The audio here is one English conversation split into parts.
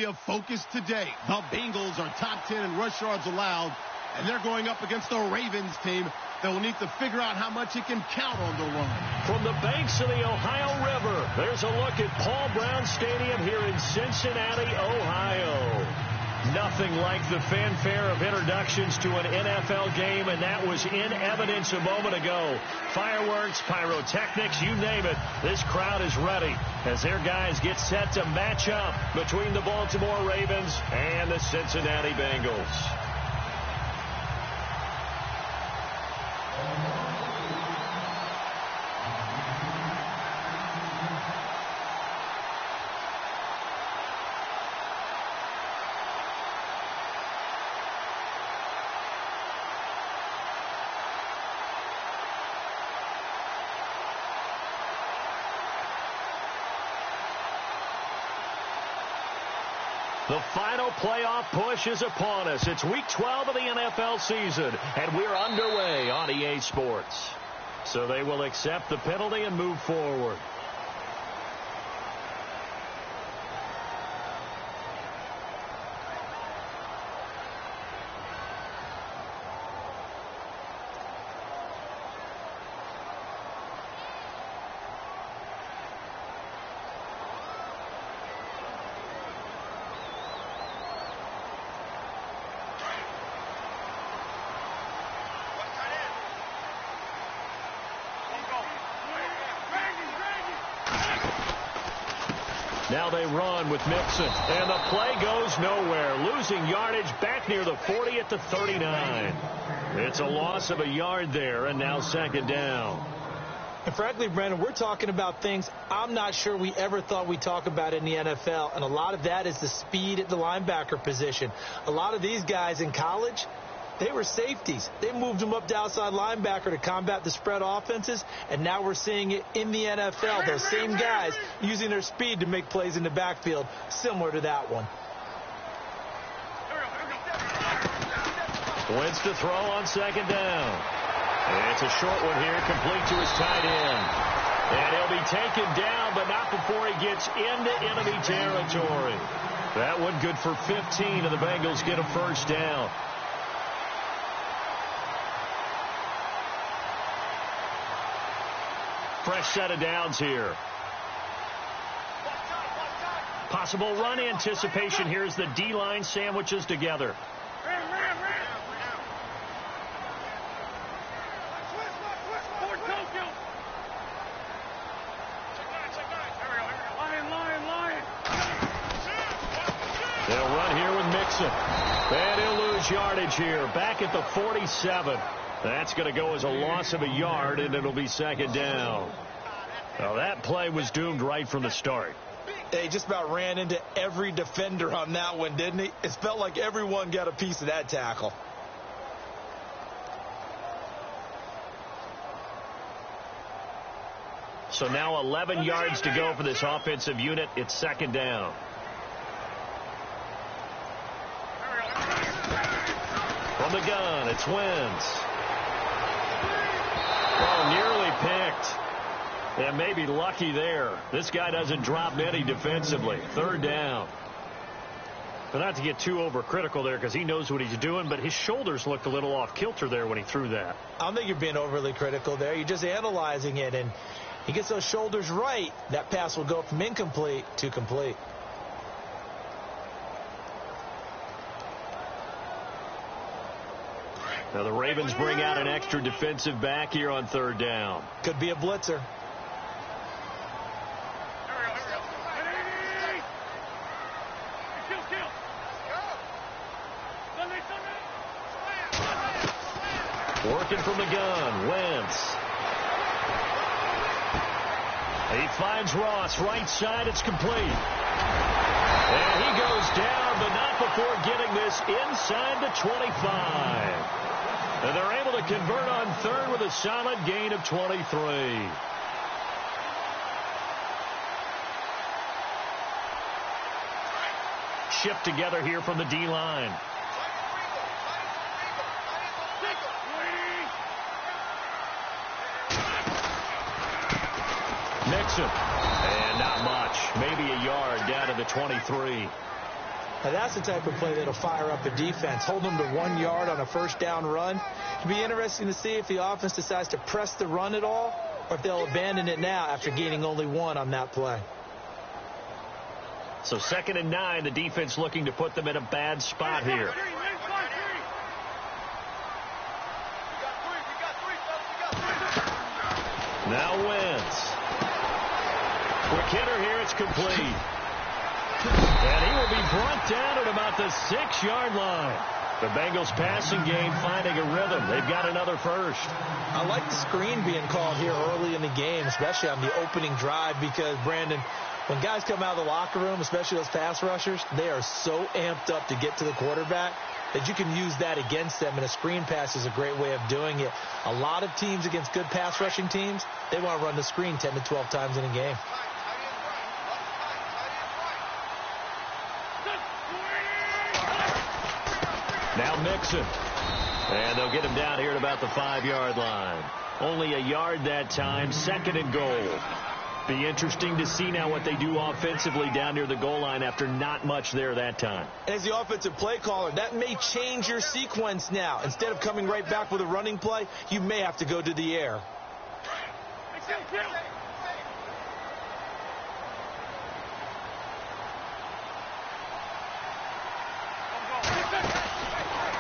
be a focus today. The Bengals are top 10 in rush yards allowed, and they're going up against the Ravens team that will need to figure out how much it can count on the run. From the banks of the Ohio River, there's a look at Paul Brown Stadium here in Cincinnati, Ohio. Nothing like the fanfare of introductions to an NFL game, and that was in evidence a moment ago. Fireworks, pyrotechnics, you name it. This crowd is ready as their guys get set to match up between the Baltimore Ravens and the Cincinnati Bengals. The final playoff push is upon us. It's Week 12 of the NFL season, and we're underway on EA Sports. So they will accept the penalty and move forward. Now they run with Mixon, and the play goes nowhere, losing yardage back near the 40 at the 39. It's a loss of a yard there, and now second down. And frankly, Brandon, we're talking about things I'm not sure we ever thought we'd talk about in the NFL, and a lot of that is the speed at the linebacker position. A lot of these guys in college, they were safeties. They moved them up to outside linebacker to combat the spread offenses, and now we're seeing it in the NFL. Those same guys using their speed to make plays in the backfield, similar to that one. Wentz to throw on second down. It's a short one here, complete to his tight end. And he'll be taken down, but not before he gets into enemy territory. That one good for 15, and the Bengals get a first down. Fresh set of downs here. Possible run anticipation here as the D-line sandwiches together. They'll run here with Mixon. And he'll lose yardage here. Back at the 47. That's going to go as a loss of a yard, and it'll be second down. Well, that play was doomed right from the start. They just about ran into every defender on that one, didn't he? It felt like everyone got a piece of that tackle. So now 11 yards to go for this offensive unit. It's second down. From the gun, it's Wentz. Oh, nearly picked. And maybe lucky there. This guy doesn't drop many defensively. Third down. But not to get too overcritical there because he knows what he's doing, but his shoulders looked a little off kilter there when he threw that. I don't think you're being overly critical there. You're just analyzing it, and he gets those shoulders right. That pass will go from incomplete to complete. Now the Ravens bring out an extra defensive back here on third down. Could be a blitzer. Working from the gun, Wentz. He finds Ross, right side, it's complete. And he goes down, but not before getting this inside the 25. And they're able to convert on third with a solid gain of 23. Shipped together here from the D-line. Mixon. And not much. Maybe a yard down to the 23. Now, that's the type of play that'll fire up a defense. Hold them to 1 yard on a first down run. It'll be interesting to see if the offense decides to press the run at all, or if they'll abandon it now after gaining only 1 on that play. So 2nd and 9, the defense looking to put them in a bad spot here. Now Wentz. Quick hitter here, it's complete. And he will be brought down at about the 6-yard line. The Bengals passing game finding a rhythm. They've got another first. I like the screen being called here early in the game, especially on the opening drive, because, Brandon, when guys come out of the locker room, especially those pass rushers, they are so amped up to get to the quarterback that you can use that against them, and a screen pass is a great way of doing it. A lot of teams against good pass rushing teams, they want to run the screen 10 to 12 times in a game. Now Mixon. And they'll get him down here at about the 5-yard line. Only a yard that time, 2nd and goal. Be interesting to see now what they do offensively down near the goal line after not much there that time. As the offensive play caller, that may change your sequence now. Instead of coming right back with a running play, you may have to go to the air.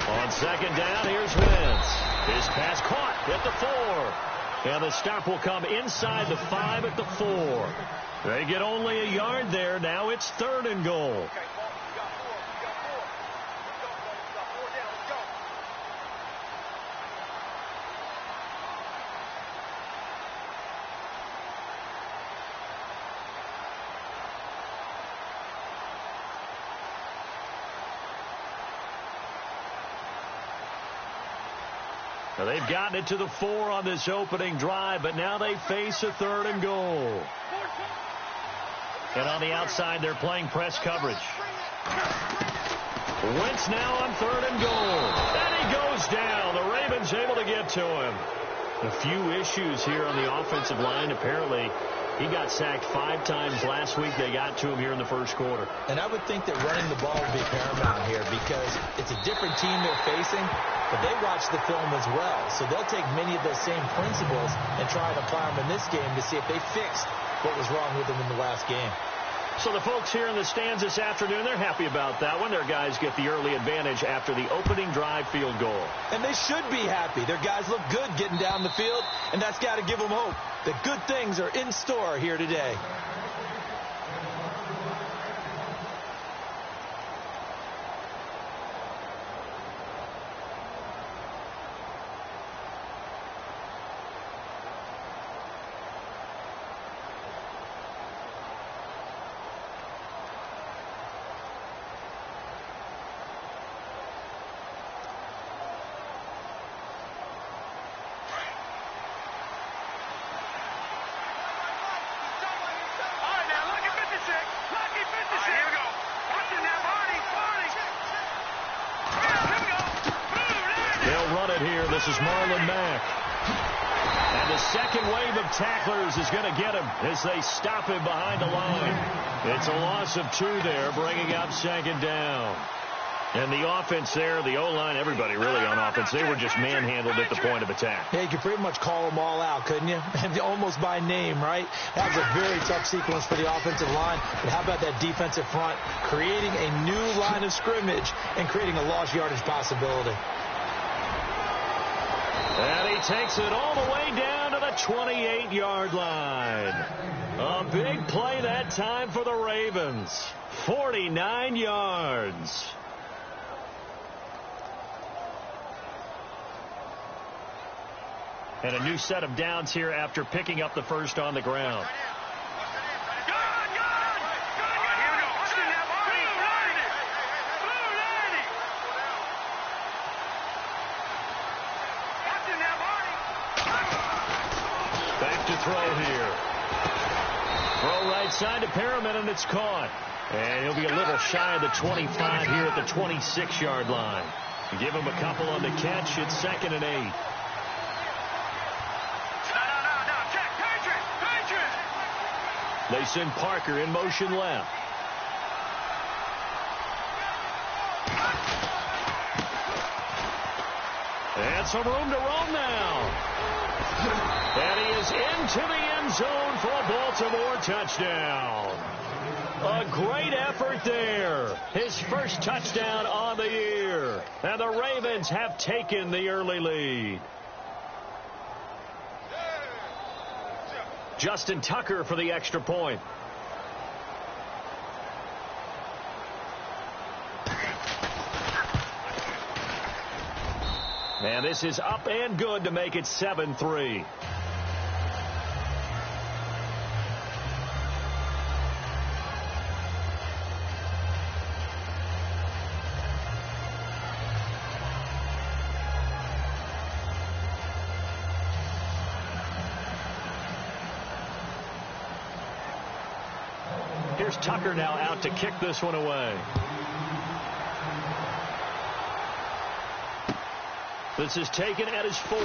On 2nd down, here's Wentz. His pass caught at the 4. And the stop will come inside the 5 at the 4. They get only a yard there. Now it's 3rd and goal. Now they've gotten it to the 4 on this opening drive, but now they face a 3rd and goal. And on the outside, they're playing press coverage. Wentz now on 3rd and goal. And he goes down. The Ravens able to get to him. A few issues here on the offensive line. Apparently, he got sacked 5 times last week. They got to him here in the first quarter. And I would think that running the ball would be paramount here because it's a different team they're facing, but they watch the film as well. So they'll take many of those same principles and try and apply them in this game to see if they fixed what was wrong with them in the last game. So the folks here in the stands this afternoon, they're happy about that one. Their guys get the early advantage after the opening drive field goal. And they should be happy. Their guys look good getting down the field, and that's got to give them hope that good things are in store here today. This is Marlon Mack. And the second wave of tacklers is going to get him as they stop him behind the line. It's a loss of 2 there, bringing up 2nd down. And the offense there, the O-line, everybody really on offense, they were just manhandled at the point of attack. Yeah, you could pretty much call them all out, couldn't you? Almost by name, right? That was a very tough sequence for the offensive line. But how about that defensive front creating a new line of scrimmage and creating a lost yardage possibility? And he takes it all the way down to the 28-yard line. A big play that time for the Ravens. 49 yards. And a new set of downs here after picking up the first on the ground. Throw here. Throw right side to Perriman, and it's caught. And he'll be a little shy of the 25 here at the 26-yard line. Give him a couple on the catch. It's 2nd and 8. They send Parker in motion left. And some room to roam now. And he is into the end zone for a Baltimore touchdown. A great effort there. His first touchdown on the year. And the Ravens have taken the early lead. Justin Tucker for the extra point. And this is up and good to make it 7-3. Here's Tucker now out to kick this one away. This is taken at his 4.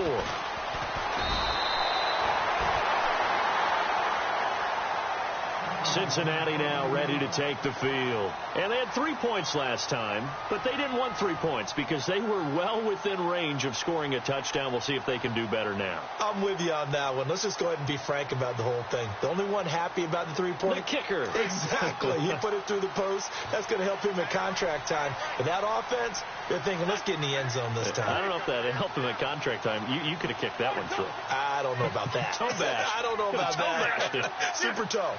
Cincinnati now ready to take the field. And they had 3 points last time, but they didn't want 3 points because they were well within range of scoring a touchdown. We'll see if they can do better now. I'm with you on that one. Let's just go ahead and be frank about the whole thing. The only one happy about the 3-point? The kicker. Exactly. He put it through the post. That's going to help him at contract time. But that offense, they're thinking, let's get in the end zone this time. I don't know if that helped him at contract time. You could have kicked that one through. I don't know about that. Toe bash. I don't know about that. Super toe.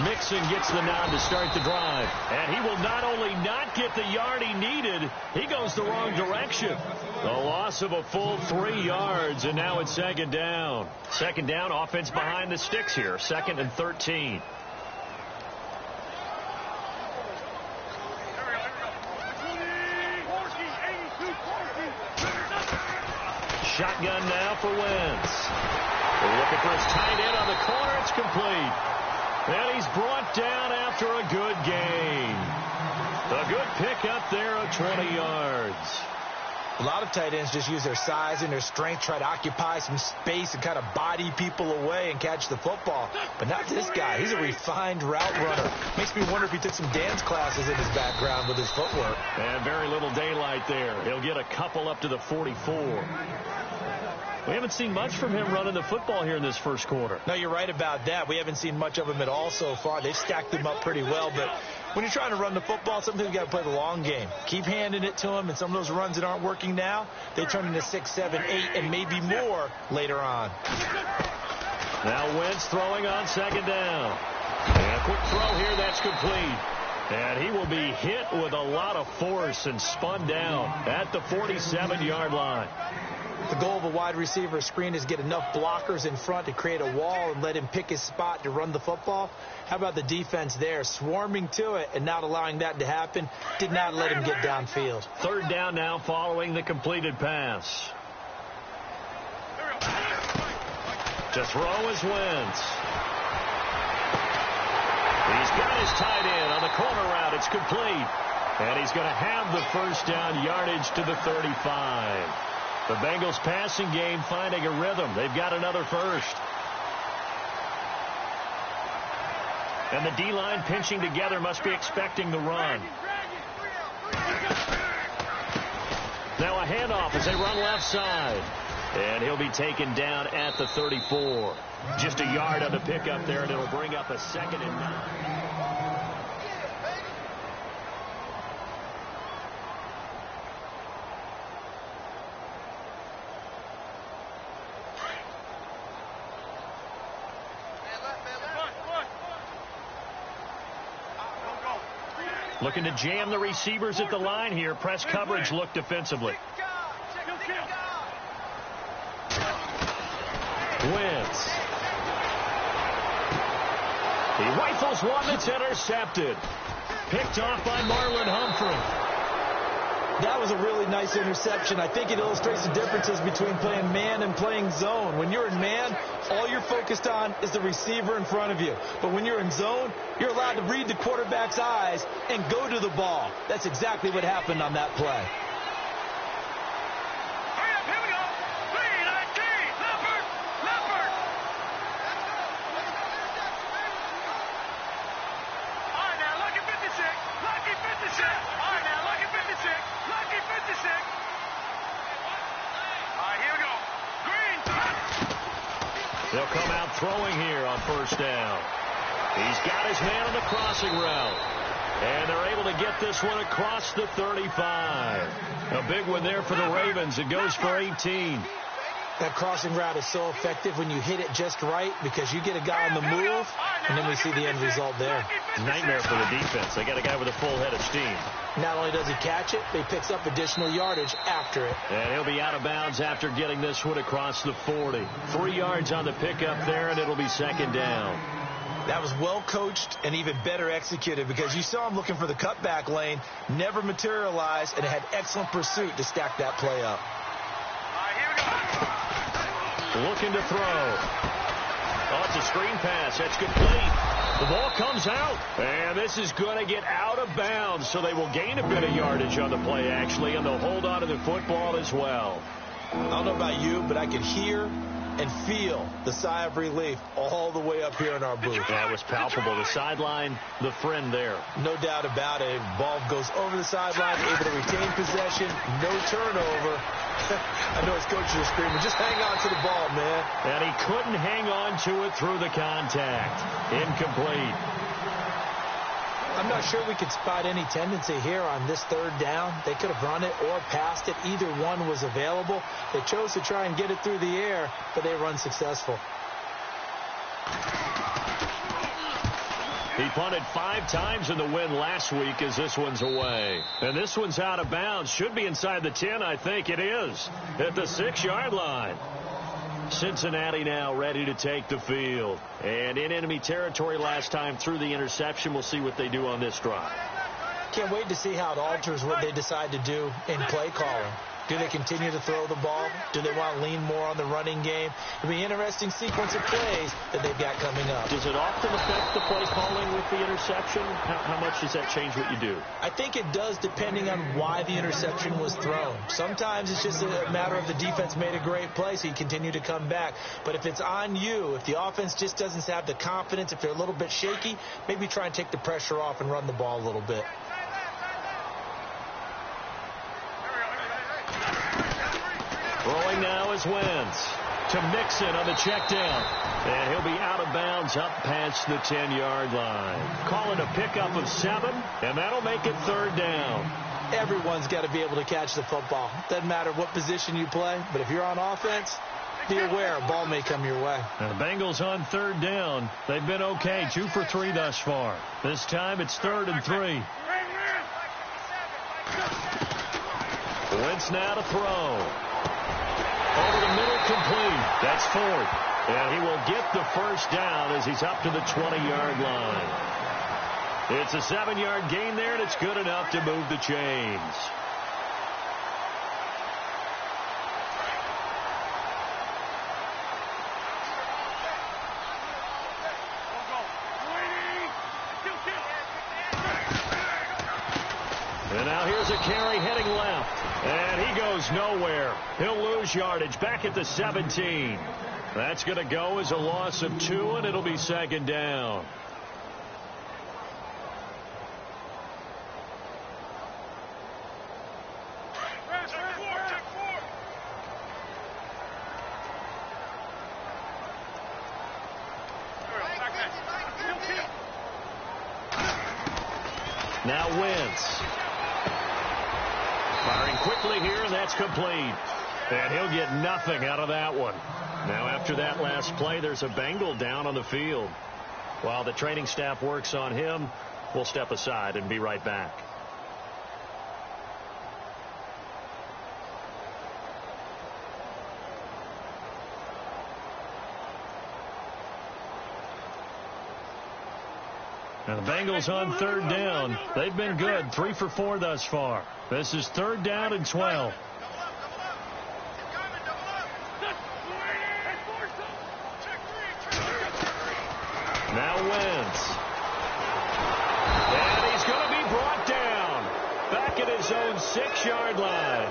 Mixon gets the nod to start the drive. And he will not only not get the yard he needed, he goes the wrong direction. The loss of a full 3 yards, and now it's second down. Second down, offense behind the sticks here. 2nd and 13. Shotgun now for Wentz. They're looking for his tight end on the corner. It's complete. And he's brought down after a good gain. A good pickup there of 20 yards. A lot of tight ends just use their size and their strength, try to occupy some space and kind of body people away and catch the football. But not this guy. He's a refined route runner. Makes me wonder if he took some dance classes in his background with his footwork. And very little daylight there. He'll get a couple up to the 44. We haven't seen much from him running the football here in this first quarter. No, you're right about that. We haven't seen much of him at all so far. They've stacked him up pretty well, but when you're trying to run the football, sometimes you got to play the long game. Keep handing it to him, and some of those runs that aren't working now, they turn into 6, 7, 8, and maybe more later on. Now Wentz throwing on second down. And a quick throw here, that's complete. And he will be hit with a lot of force and spun down at the 47-yard line. The goal of a wide receiver screen is get enough blockers in front to create a wall and let him pick his spot to run the football. How about the defense there, swarming to it and not allowing that to happen? Did not let him get downfield. Third down now following the completed pass. To throw is Wentz. He's got his tight end on the corner route. It's complete. And he's going to have the first down yardage to the 35. The Bengals passing game finding a rhythm. They've got another first. And the D-line pinching together must be expecting the run. Now a handoff as they run left side. And he'll be taken down at the 34. Just a yard on the pickup there, and it'll bring up a 2nd and 9. Looking to jam the receivers at the line here. Press coverage look defensively. Wentz. He rifles one that's intercepted. Picked off by Marlon Humphrey. That was a really nice interception. I think it illustrates the differences between playing man and playing zone. When you're in man, all you're focused on is the receiver in front of you. But when you're in zone, you're allowed to read the quarterback's eyes and go to the ball. That's exactly what happened on that play. They'll come out throwing here on first down. He's got his man on the crossing route. And they're able to get this one across the 35. A big one there for the Ravens. It goes for 18. That crossing route is so effective when you hit it just right because you get a guy on the move, and then we see the end result there. Nightmare for the defense. They got a guy with a full head of steam. Not only does he catch it, but he picks up additional yardage after it. And he'll be out of bounds after getting this one across the 40. 3 yards on the pickup there, and it'll be second down. That was well coached and even better executed because you saw him looking for the cutback lane, never materialized, and had excellent pursuit to stack that play up. Looking to throw. Oh, it's a screen pass. That's complete. The ball comes out, and this is going to get out of bounds, so they will gain a bit of yardage on the play, actually, and they'll hold on to the football as well. I don't know about you, but I can hear and feel the sigh of relief all the way up here in our booth. That was palpable. The sideline, the friend there. No doubt about it. Ball goes over the sideline, able to retain possession, no turnover. I know his coaches are screaming, just hang on to the ball, man. And he couldn't hang on to it through the contact. Incomplete. I'm not sure we could spot any tendency here on this third down. They could have run it or passed it. Either one was available. They chose to try and get it through the air, but they were unsuccessful. He punted 5 times in the win last week as this one's away. And this one's out of bounds. Should be inside the 10, I think it is. At the 6-yard line. Cincinnati now ready to take the field. And in enemy territory last time through the interception. We'll see what they do on this drive. Can't wait to see how it alters what they decide to do in play calling. Do they continue to throw the ball? Do they want to lean more on the running game? It'll be an interesting sequence of plays that they've got coming up. Does it often affect the play calling with the interception? How much does that change what you do? I think it does depending on why the interception was thrown. Sometimes it's just a matter of the defense made a great play, so you continue to come back. But if it's on you, if the offense just doesn't have the confidence, if they're a little bit shaky, maybe try and take the pressure off and run the ball a little bit. Throwing now is Wentz to Mixon on the check down. And he'll be out of bounds up past the 10-yard line. Call it a pickup of 7, and that'll make it third down. Everyone's got to be able to catch the football. Doesn't matter what position you play, but if you're on offense, be aware a ball may come your way. And the Bengals on third down. They've been okay, 2 for 3 thus far. This time it's 3rd and 3. Wentz now to throw. Over the middle, complete. That's 4th. And he will get the first down as he's up to the 20-yard line. It's a 7-yard gain there, and it's good enough to move the chains. And now here's a carry heading left. And he goes nowhere. He'll lose yardage back at the 17. That's going to go as a loss of 2, and it'll be second down. Now Wentz. Firing quickly here, and that's complete. And he'll get nothing out of that one. Now after that last play, there's a Bengal down on the field. While the training staff works on him, we'll step aside and be right back. And the Bengals on third down. They've been good, 3 for 4 thus far. This is 3rd down and 12. Now Wentz. And he's going to be brought down. Back at his own 6-yard line.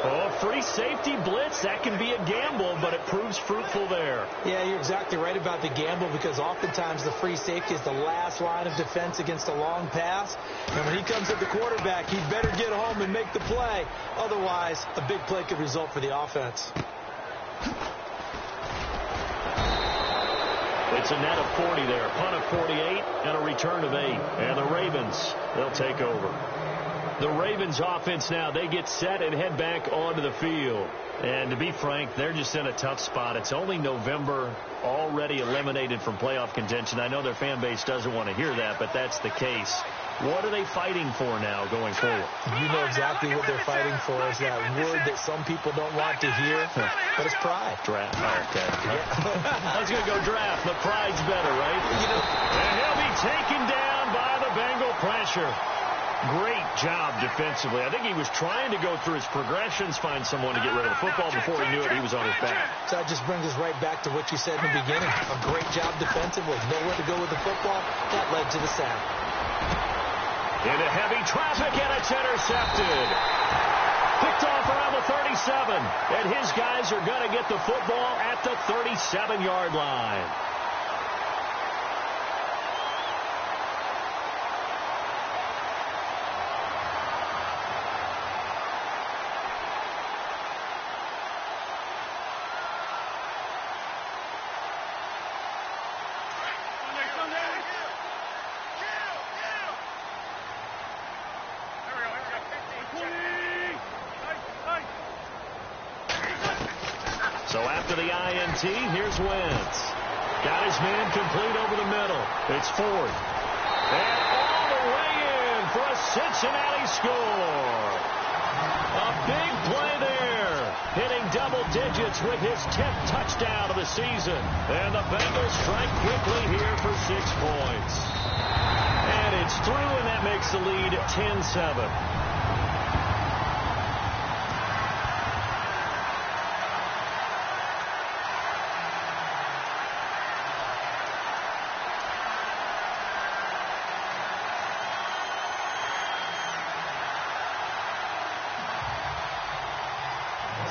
Oh, free safety blitz, that can be a gamble, but it proves fruitful there. Yeah, you're exactly right about the gamble because oftentimes the free safety is the last line of defense against a long pass. And when he comes at the quarterback, he better get home and make the play. Otherwise, a big play could result for the offense. It's a net of 40 there. Punt of 48 and a return of 8. And the Ravens, they'll take over. The Ravens offense now, they get set and head back onto the field. And to be frank, they're just in a tough spot. It's only November, already eliminated from playoff contention. I know their fan base doesn't want to hear that, but that's the case. What are they fighting for now going forward? You know exactly what they're fighting for. Is that word that some people don't want to hear, but it's pride. Draft. Oh, okay. Yeah. I was going to go draft, but pride's better, right? And he'll be taken down by the Bengal pressure. Great job defensively. I think he was trying to go through his progressions, find someone to get rid of the football. Before he knew it, he was on his back. So that just brings us right back to what you said in the beginning. A great job defensively. Nowhere to go with the football. That led to the sack. Into heavy traffic, and it's intercepted. Picked off around the 37. And his guys are going to get the football at the 37-yard line. So after the INT, here's Wentz. Got his man complete over the middle. It's fourth. And all the way in for a Cincinnati score. A big play there. Hitting double digits with his 10th touchdown of the season. And the Bengals strike quickly here for 6 points. And it's through, and that makes the lead 10-7.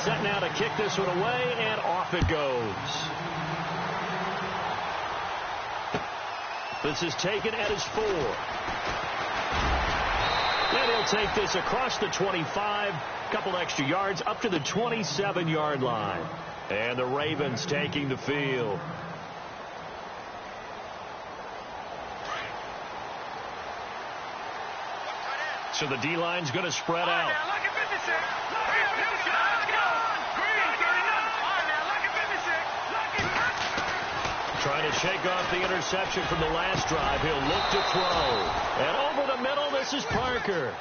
Set now to kick this one away, and off it goes. This is taken at his 4. And he'll take this across the 25, couple extra yards, up to the 27-yard line. And the Ravens taking the field. So the D-line's going to spread out. Trying to shake off the interception from the last drive. He'll look to throw. And over the middle, this is Parker.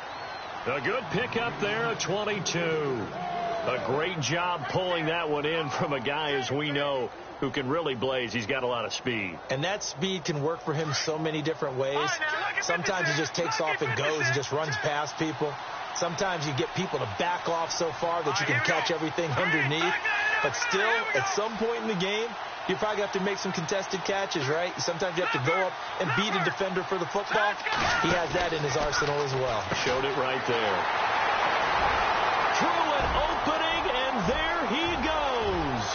A good pickup there, a 22. A great job pulling that one in from a guy, as we know, who can really blaze. He's got a lot of speed. And that speed can work for him so many different ways. Sometimes he just takes off and goes and just runs past people. Sometimes you get people to back off so far that you can catch everything underneath. But still, at some point in the game, you probably have to make some contested catches, right? Sometimes you have to go up and beat a defender for the football. He has that in his arsenal as well. Showed it right there. Through an opening, and there he goes.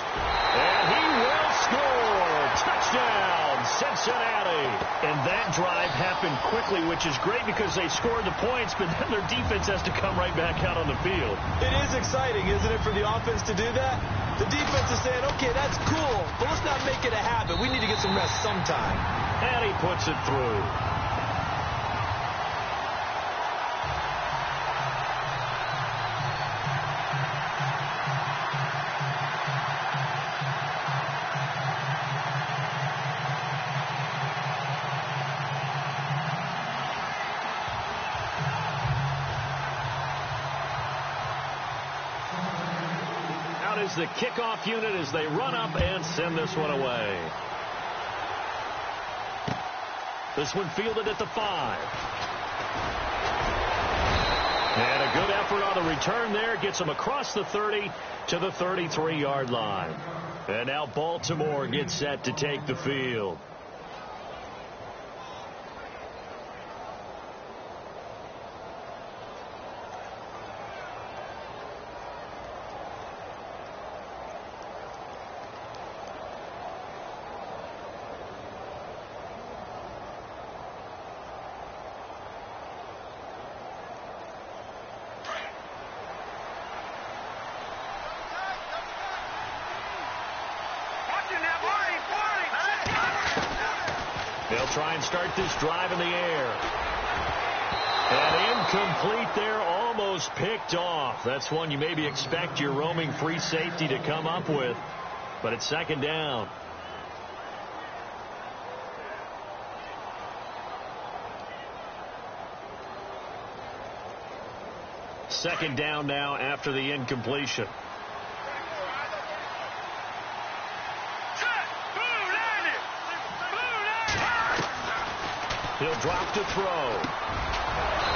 And he will score. Touchdown, Cincinnati. And that drive happened quickly, which is great because they scored the points, but then their defense has to come right back out on the field. It is exciting, isn't it, for the offense to do that? The defense is saying, okay, that's cool, but let's not make it a habit. We need to get some rest sometime. And he puts it through. Is the kickoff unit as they run up and send this one away. This one fielded at the 5. And a good effort on the return there. Gets them across the 30 to the 33-yard line. And now Baltimore gets set to take the field. try and start this drive in the air. And incomplete there, almost picked off. That's one you maybe expect your roaming free safety to come up with. But it's second down. Second down now after the incompletion. He'll drop to throw.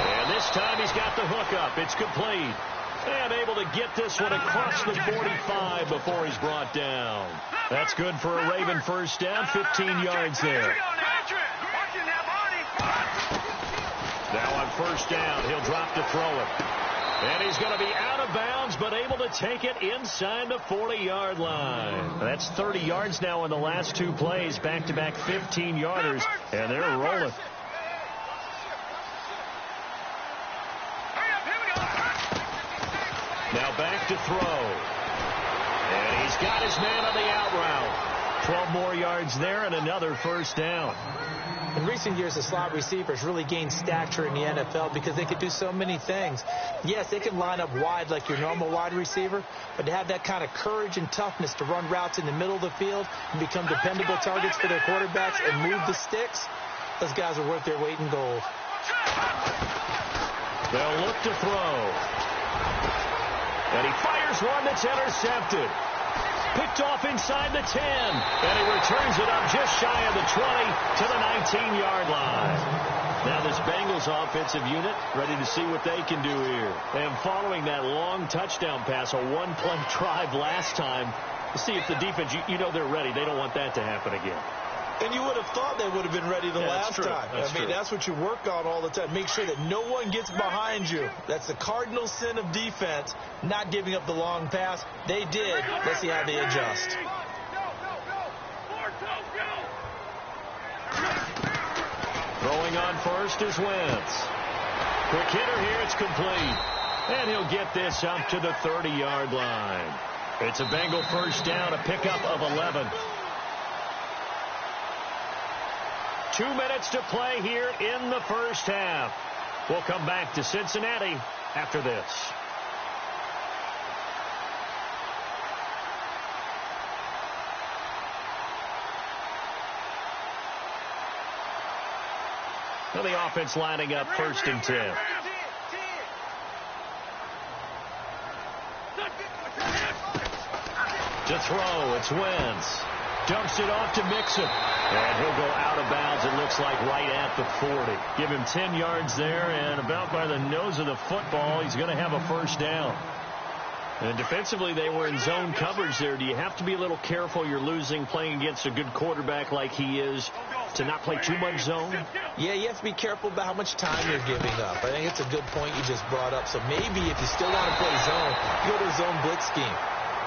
And this time he's got the hook up. It's complete. And able to get this one across the 45 before he's brought down. That's good for a Raven first down, 15 yards there. Now on first down, he'll drop to throw it. And he's going to be out of bounds, but able to take it inside the 40-yard line. That's 30 yards now in the last two plays, back-to-back 15-yarders, and they're rolling. Now back to throw. And he's got his man on the out route. 12 more yards there and another first down. In recent years, the slot receivers really gained stature in the NFL because they could do so many things. Yes, they can line up wide like your normal wide receiver, but to have that kind of courage and toughness to run routes in the middle of the field and become dependable targets for their quarterbacks and move the sticks, those guys are worth their weight in gold. They'll look to throw. And he fires one that's intercepted. Picked off inside the 10. And he returns it up just shy of the 20 to the 19-yard line. Now this Bengals offensive unit ready to see what they can do here. And following that long touchdown pass, a one-play drive last time, to see if the defense, you know they're ready. They don't want that to happen again. And you would have thought they would have been ready the last time. That's what you work on all the time. Make sure that no one gets behind you. That's the cardinal sin of defense, not giving up the long pass. They did. Let's see how they adjust. Throwing on first is Wentz. Quick hitter here. It's complete. And he'll get this up to the 30-yard line. It's a Bengal first down, a pickup of 11. 2 minutes to play here in the first half. We'll come back to Cincinnati after this. Well, the offense lining up first and 10. To throw, it's Wentz. Dumps it off to Mixon. And he'll go out of bounds, it looks like, right at the 40. Give him 10 yards there, and about by the nose of the football, he's going to have a first down. And defensively, they were in zone coverage there. Do you have to be a little careful you're losing playing against a good quarterback like he is to not play too much zone? Yeah, you have to be careful about how much time you're giving up. I think it's a good point you just brought up. So maybe if you still want to play zone, you go to a zone blitz scheme.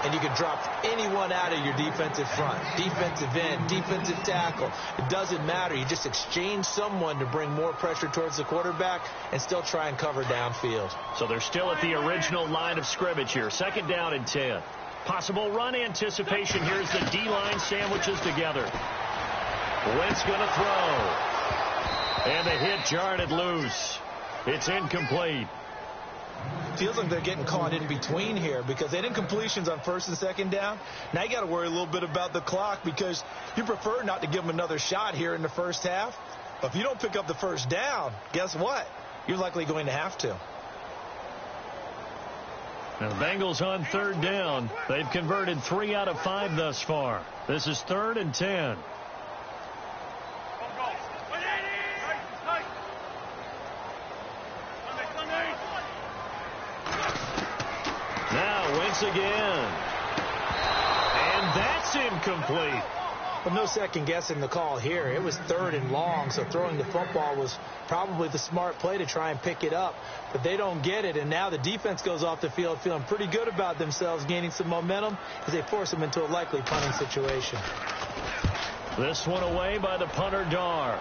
And you can drop anyone out of your defensive front, defensive end, defensive tackle. It doesn't matter. You just exchange someone to bring more pressure towards the quarterback and still try and cover downfield. So they're still at the original line of scrimmage here. Second down and 10. Possible run anticipation here as the D-line sandwiches together. Wentz going to throw. And the hit jarred it loose. It's incomplete. Feels like they're getting caught in between here because they didn't completions on first and second down. Now you got to worry a little bit about the clock because you prefer not to give them another shot here in the first half. But if you don't pick up the first down, guess what? You're likely going to have to. Now the Bengals on third down. They've converted 3 out of 5 thus far. This is 3rd and 10. Again. And that's incomplete. Well, no second guessing the call here. It was 3rd and long, so throwing the football was probably the smart play to try and pick it up. But they don't get it, and now the defense goes off the field feeling pretty good about themselves, gaining some momentum as they force them into a likely punting situation. This one away by the punter, Dar.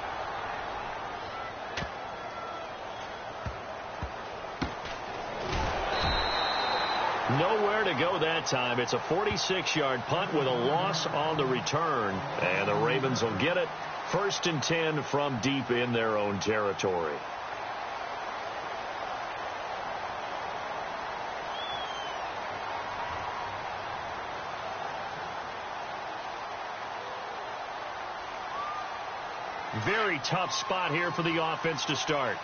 Nowhere to go that time. It's a 46-yard punt with a loss on the return. And the Ravens will get it 1st and 10 from deep in their own territory. Very tough spot here for the offense to start.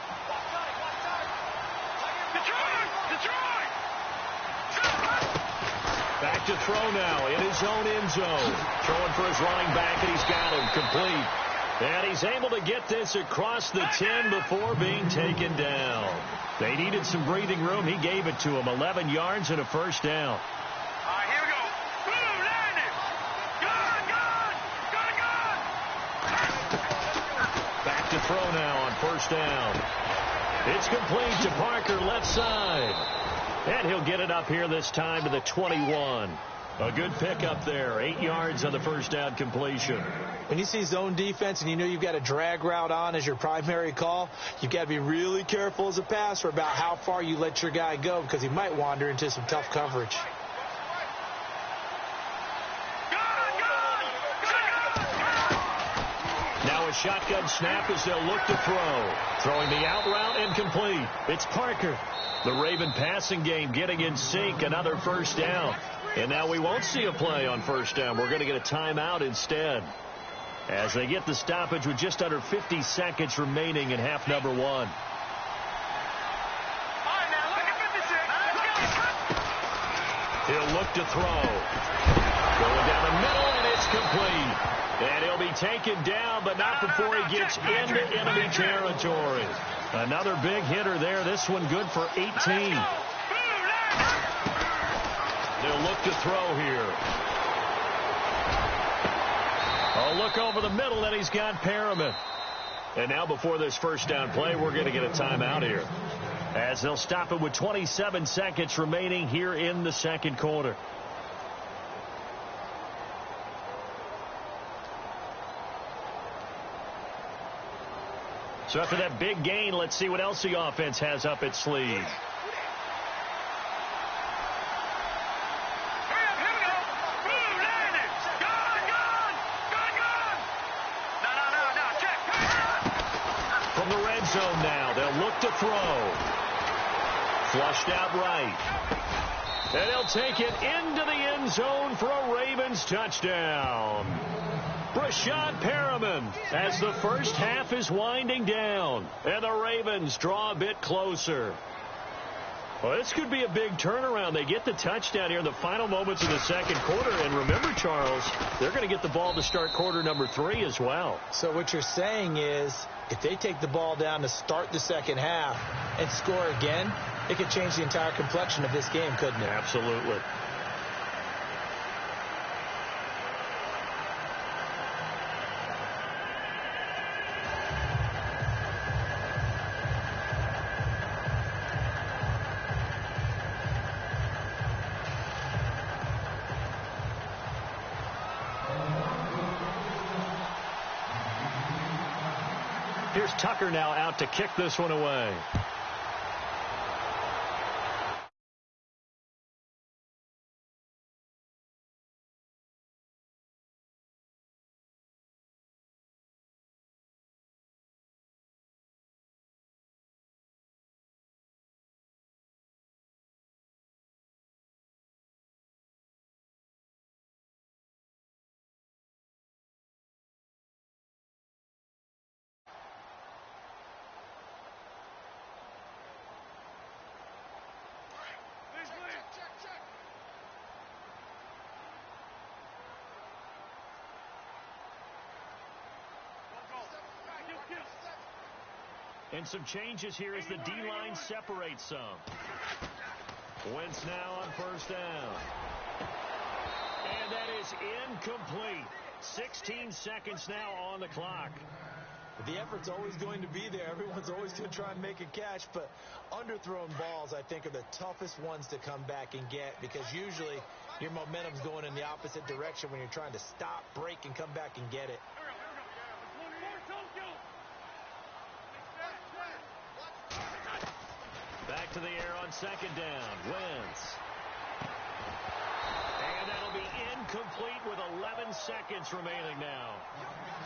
Back to throw now in his own end zone. Throwing for his running back, and he's got him complete. And he's able to get this across the 10 before being taken down. They needed some breathing room. He gave it to him. 11 yards and a first down. Back to throw now on 1st down. It's complete to Parker, left side. And he'll get it up here this time to the 21. A good pickup there. 8 yards on the 1st down completion. When you see zone defense and you know you've got a drag route on as your primary call, you've got to be really careful as a passer about how far you let your guy go because he might wander into some tough coverage. Now a shotgun snap as they'll look to throw. Throwing the out route and complete. It's Parker. The Raven passing game getting in sync. Another 1st down. And now we won't see a play on 1st down. We're going to get a timeout instead. As they get the stoppage with just under 50 seconds remaining in half number 1. He'll look to throw. Going down the middle, and it's complete. And he'll be taken down, but not before he gets into enemy territory. Another big hitter there. This one good for 18. They'll look to throw here. A look over the middle, and he's got Perriman. And now before this 1st down play, we're going to get a timeout here. As they'll stop it with 27 seconds remaining here in the 2nd quarter. So after that big gain, let's see what else the offense has up its sleeve. From the red zone now, they'll look to throw. Flushed out right. And they'll take it into the end zone for a Ravens touchdown. Brashad Perriman as the 1st half is winding down. And the Ravens draw a bit closer. Well, this could be a big turnaround. They get the touchdown here in the final moments of the 2nd quarter. And remember, Charles, they're going to get the ball to start quarter number 3 as well. So what you're saying is if they take the ball down to start the 2nd half and score again, it could change the entire complexion of this game, couldn't it? Absolutely. Here's Tucker now out to kick this one away. And some changes here as the D-line separates some. Wentz now on 1st down. And that is incomplete. 16 seconds now on the clock. The effort's always going to be there. Everyone's always going to try and make a catch, but underthrown balls, I think, are the toughest ones to come back and get because usually your momentum's going in the opposite direction when you're trying to stop, break, and come back and get it. Back to the air on 2nd down. Wentz. And And that'll be incomplete with 11 seconds remaining now.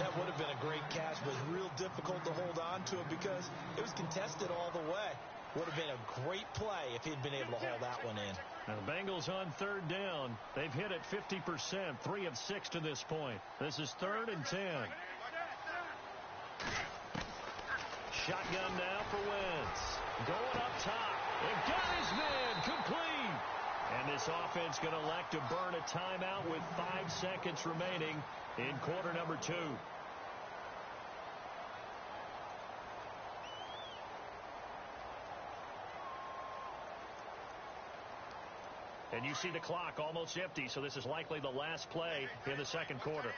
That would have been a great catch, but real difficult to hold on to it because it was contested all the way. Would have been a great play if he'd been able to haul that one in. And the Bengals on third down. They've hit it 50%, 3 of 6 to this point. This is 3rd and 10. Shotgun now for Wentz. Going up top. It got his man. Complete. And this offense going to elect to burn a timeout with 5 seconds remaining in quarter number 2. And you see the clock almost empty, so this is likely the last play in the second quarter.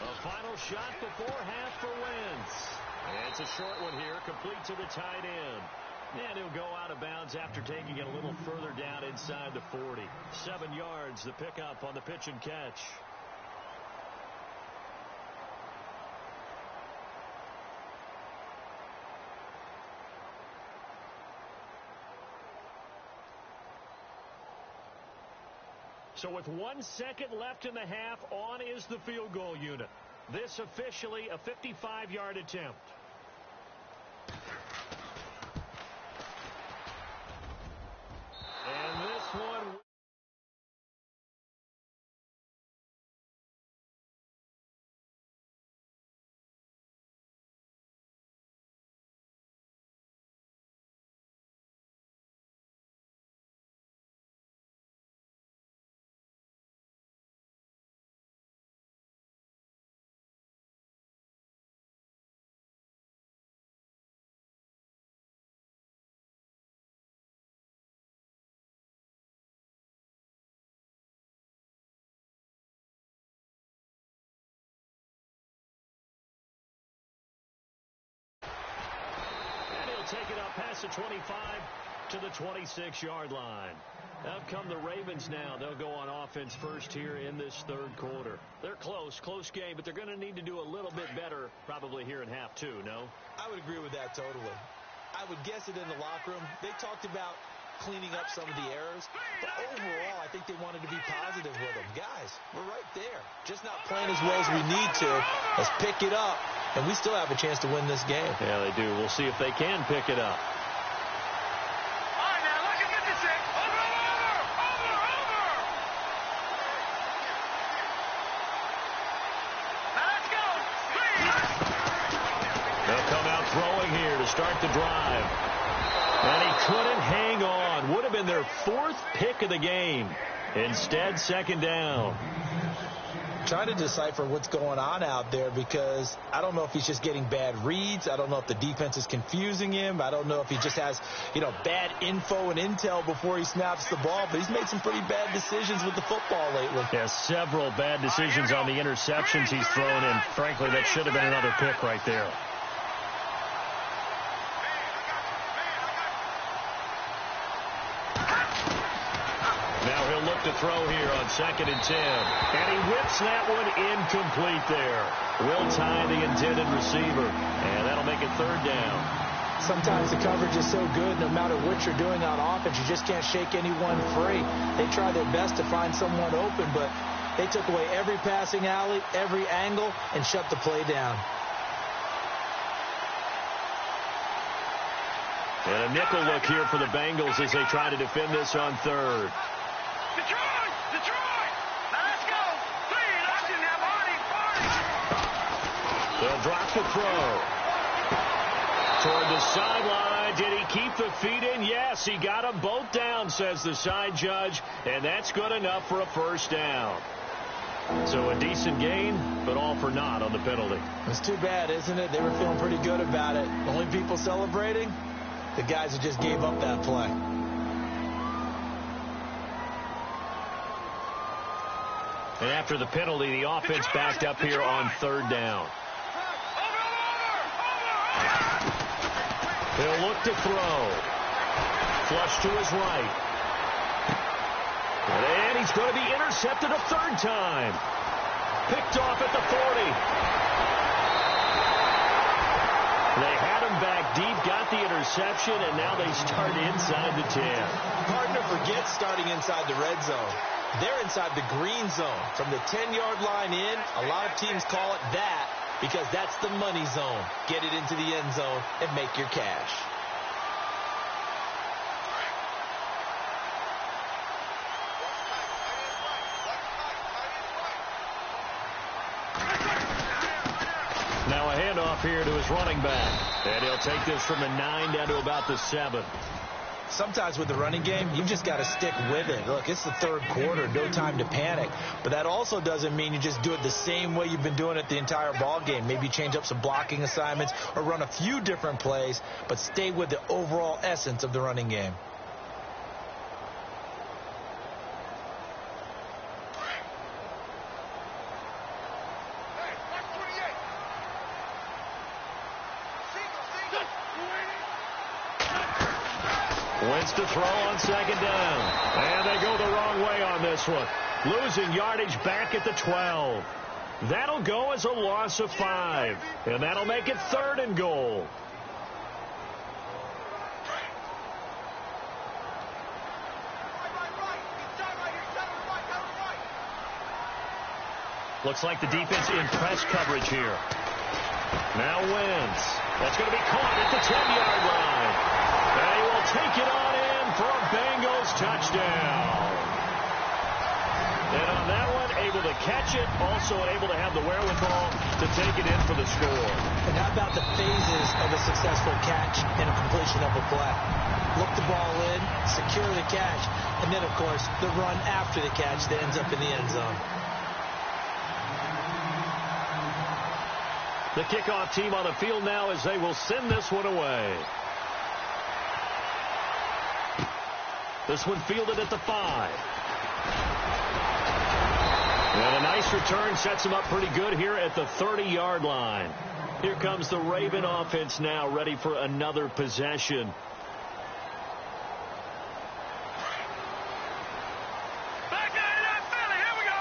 A final shot before half for Wentz. And it's a short one here, complete to the tight end. And he'll go out of bounds after taking it a little further down inside the 40. 7 yards, the pickup on the pitch and catch. So with 1 second left in the half, on is the field goal unit. This officially a 55-yard attempt. And this one... take it up past the 25 to the 26-yard line. Out come the Ravens now. They'll go on offense first here in this third quarter. They're close game, but they're going to need to do a little bit better probably here in half 2, no? I would agree with that totally. I would guess it in the locker room. They talked about cleaning up some of the errors, but overall, I think they wanted to be positive with them. Guys, we're right there. Just not playing as well as we need to. Let's pick it up, and we still have a chance to win this game. Yeah, they do. We'll see if they can pick it up. All right, now, let's get this in. Over. Now, let's go. Please. They'll come out throwing here to start the drive. And he couldn't hang on. Would have been their 4th pick of the game. Instead, 2nd down. Trying to decipher what's going on out there because I don't know if he's just getting bad reads. I don't know if the defense is confusing him. I don't know if he just has, bad info and intel before he snaps the ball. But he's made some pretty bad decisions with the football lately. Yeah, several bad decisions on the interceptions he's thrown, and frankly, that should have been another pick right there. To throw here on 2nd and 10. And he whips that one incomplete there. Will tie the intended receiver. And that'll make it 3rd down. Sometimes the coverage is so good, no matter what you're doing on offense, you just can't shake anyone free. They try their best to find someone open, but they took away every passing alley, every angle, and shut the play down. And a nickel look here for the Bengals as they try to defend this on 3rd. Detroit! Now let's go! Please, I didn't have Arnie. They'll drop the throw. Toward the sideline. Did he keep the feet in? Yes, he got them both down, says the side judge. And that's good enough for a 1st down. So a decent gain, but all for naught on the penalty. It's too bad, isn't it? They were feeling pretty good about it. Only people celebrating? The guys who just gave up that play. And after the penalty, the offense backed up here on 3rd down. He'll look to throw. Flush to his right. And he's going to be intercepted a 3rd time. Picked off at the 40. They had him back deep, got the interception. reception, and now they start inside the 10. Hard to forget starting inside the red zone. They're inside the green zone. From the 10-yard line in, a lot of teams call it that because that's the money zone. Get it into the end zone and make your cash. Now a handoff here to his running back. And he'll take this from the 9 down to about the 7. Sometimes with the running game, you've just got to stick with it. Look, it's the third quarter, no time to panic. But that also doesn't mean you just do it the same way you've been doing it the entire ball game. Maybe change up some blocking assignments or run a few different plays, but stay with the overall essence of the running game. Wins to throw on second down. And they go the wrong way on this one. Losing yardage back at the 12. That'll go as a loss of 5. And that'll make it 3rd and goal. Looks like the defense in press coverage here. Now wins. That's going to be caught at the 10-yard line. They will take it on in for a Bengals touchdown. And on that one, able to catch it, also able to have the wherewithal to take it in for the score. And how about the phases of a successful catch and a completion of a play? Look the ball in, secure the catch, and then, of course, the run after the catch that ends up in the end zone. The kickoff team on the field now as they will send this one away. This one fielded at the 5. And a nice return sets him up pretty good here at the 30-yard line. Here comes the Raven offense now, ready for another possession. Back out of that Philly. Here we go.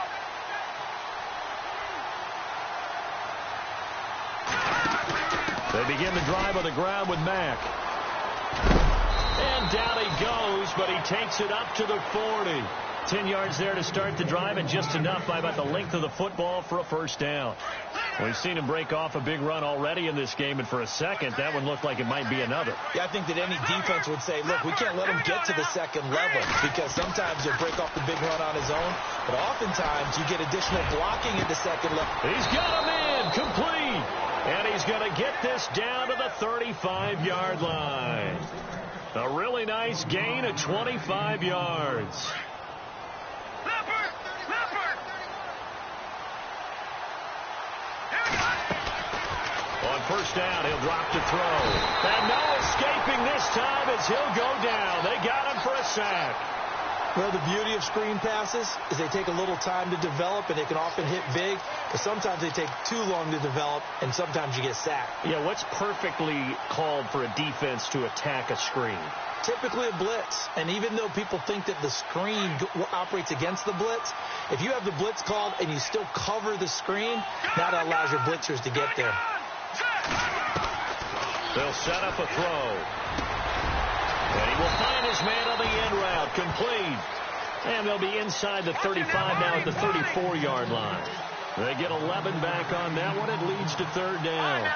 They begin the drive on the ground with Mack. And down he goes, but he takes it up to the 40. 10 yards there to start the drive, and just enough by about the length of the football for a first down. We've seen him break off a big run already in this game, and for a second, that one looked like it might be another. Yeah, I think that any defense would say, look, we can't let him get to the second level because sometimes he'll break off the big run on his own, but oftentimes you get additional blocking at the second level. He's got him in, complete, and he's going to get this down to the 35-yard line. A really nice gain of 25 yards. On first down, he'll drop to throw. And no escaping this time as he'll go down. They got him for a sack. Well, the beauty of screen passes is they take a little time to develop, and they can often hit big, but sometimes they take too long to develop, and sometimes you get sacked. Yeah, what's perfectly called for a defense to attack a screen? Typically a blitz, and even though people think that the screen operates against the blitz, if you have the blitz called and you still cover the screen, that allows your blitzers to get there. They'll set up a throw. And he will find his man on the end route, complete. And they'll be inside the 35 now at the 34-yard line. They get 11 back on that one. It leads to third down.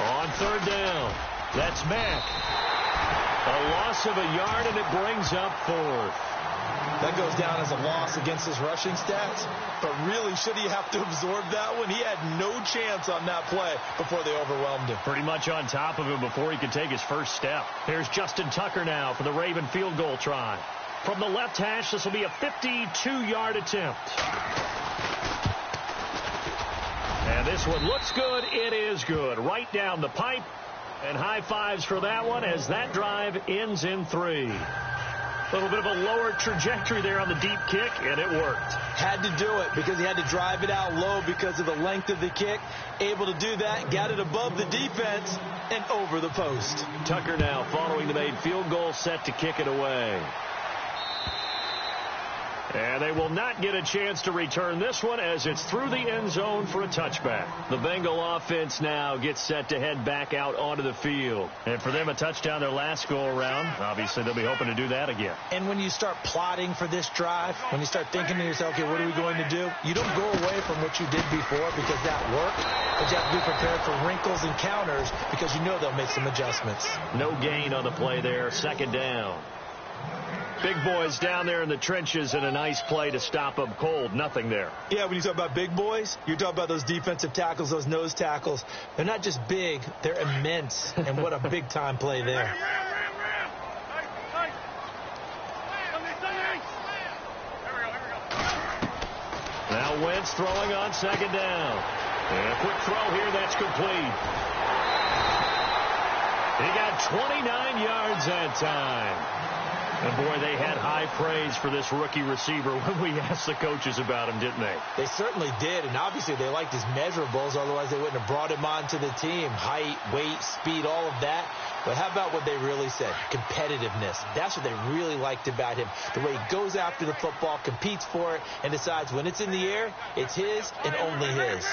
On third down, that's Mack. A loss of a yard, and it brings up 4th. That goes down as a loss against his rushing stats, but really, should he have to absorb that one? He had no chance on that play before they overwhelmed him. Pretty much on top of him before he could take his first step. Here's Justin Tucker now for the Raven field goal try. From the left hash, this will be a 52-yard attempt. And this one looks good. It is good. Right down the pipe. And high fives for that one as that drive ends in 3. A little bit of a lower trajectory there on the deep kick, and it worked. Had to do it because he had to drive it out low because of the length of the kick. Able to do that, got it above the defense and over the post. Tucker now following the made field goal, set to kick it away. And they will not get a chance to return this one as it's through the end zone for a touchback. The Bengal offense now gets set to head back out onto the field. And for them, a touchdown their last go-around. Obviously, they'll be hoping to do that again. And when you start plotting for this drive, when you start thinking to yourself, okay, what are we going to do? You don't go away from what you did before because that worked. But you have to be prepared for wrinkles and counters because you know they'll make some adjustments. No gain on the play there. Second down. Big boys down there in the trenches and a nice play to stop them cold. Nothing there. Yeah, when you talk about big boys, you're talking about those defensive tackles, those nose tackles. They're not just big, they're immense. And what a big-time play there. Now Wentz throwing on second down. And a quick throw here, that's complete. He got 29 yards that time. And, boy, they had high praise for this rookie receiver when we asked the coaches about him, didn't they? They certainly did, and obviously they liked his measurables. Otherwise, they wouldn't have brought him onto the team. Height, weight, speed, all of that. But how about what they really said? Competitiveness. That's what they really liked about him. The way he goes after the football, competes for it, and decides when it's in the air, it's his and only his.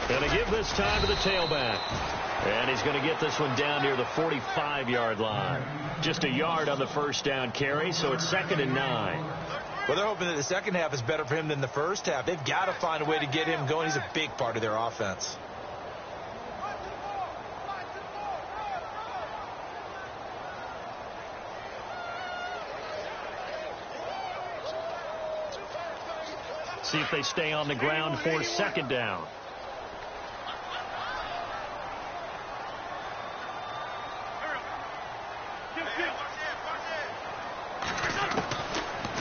Going to give this time to the tailback. And he's going to get this one down near the 45-yard line. Just a yard on the first down carry, so it's 2nd and 9. Well, they're hoping that the second half is better for him than the first half. They've got to find a way to get him going. He's a big part of their offense. See if they stay on the ground for second down.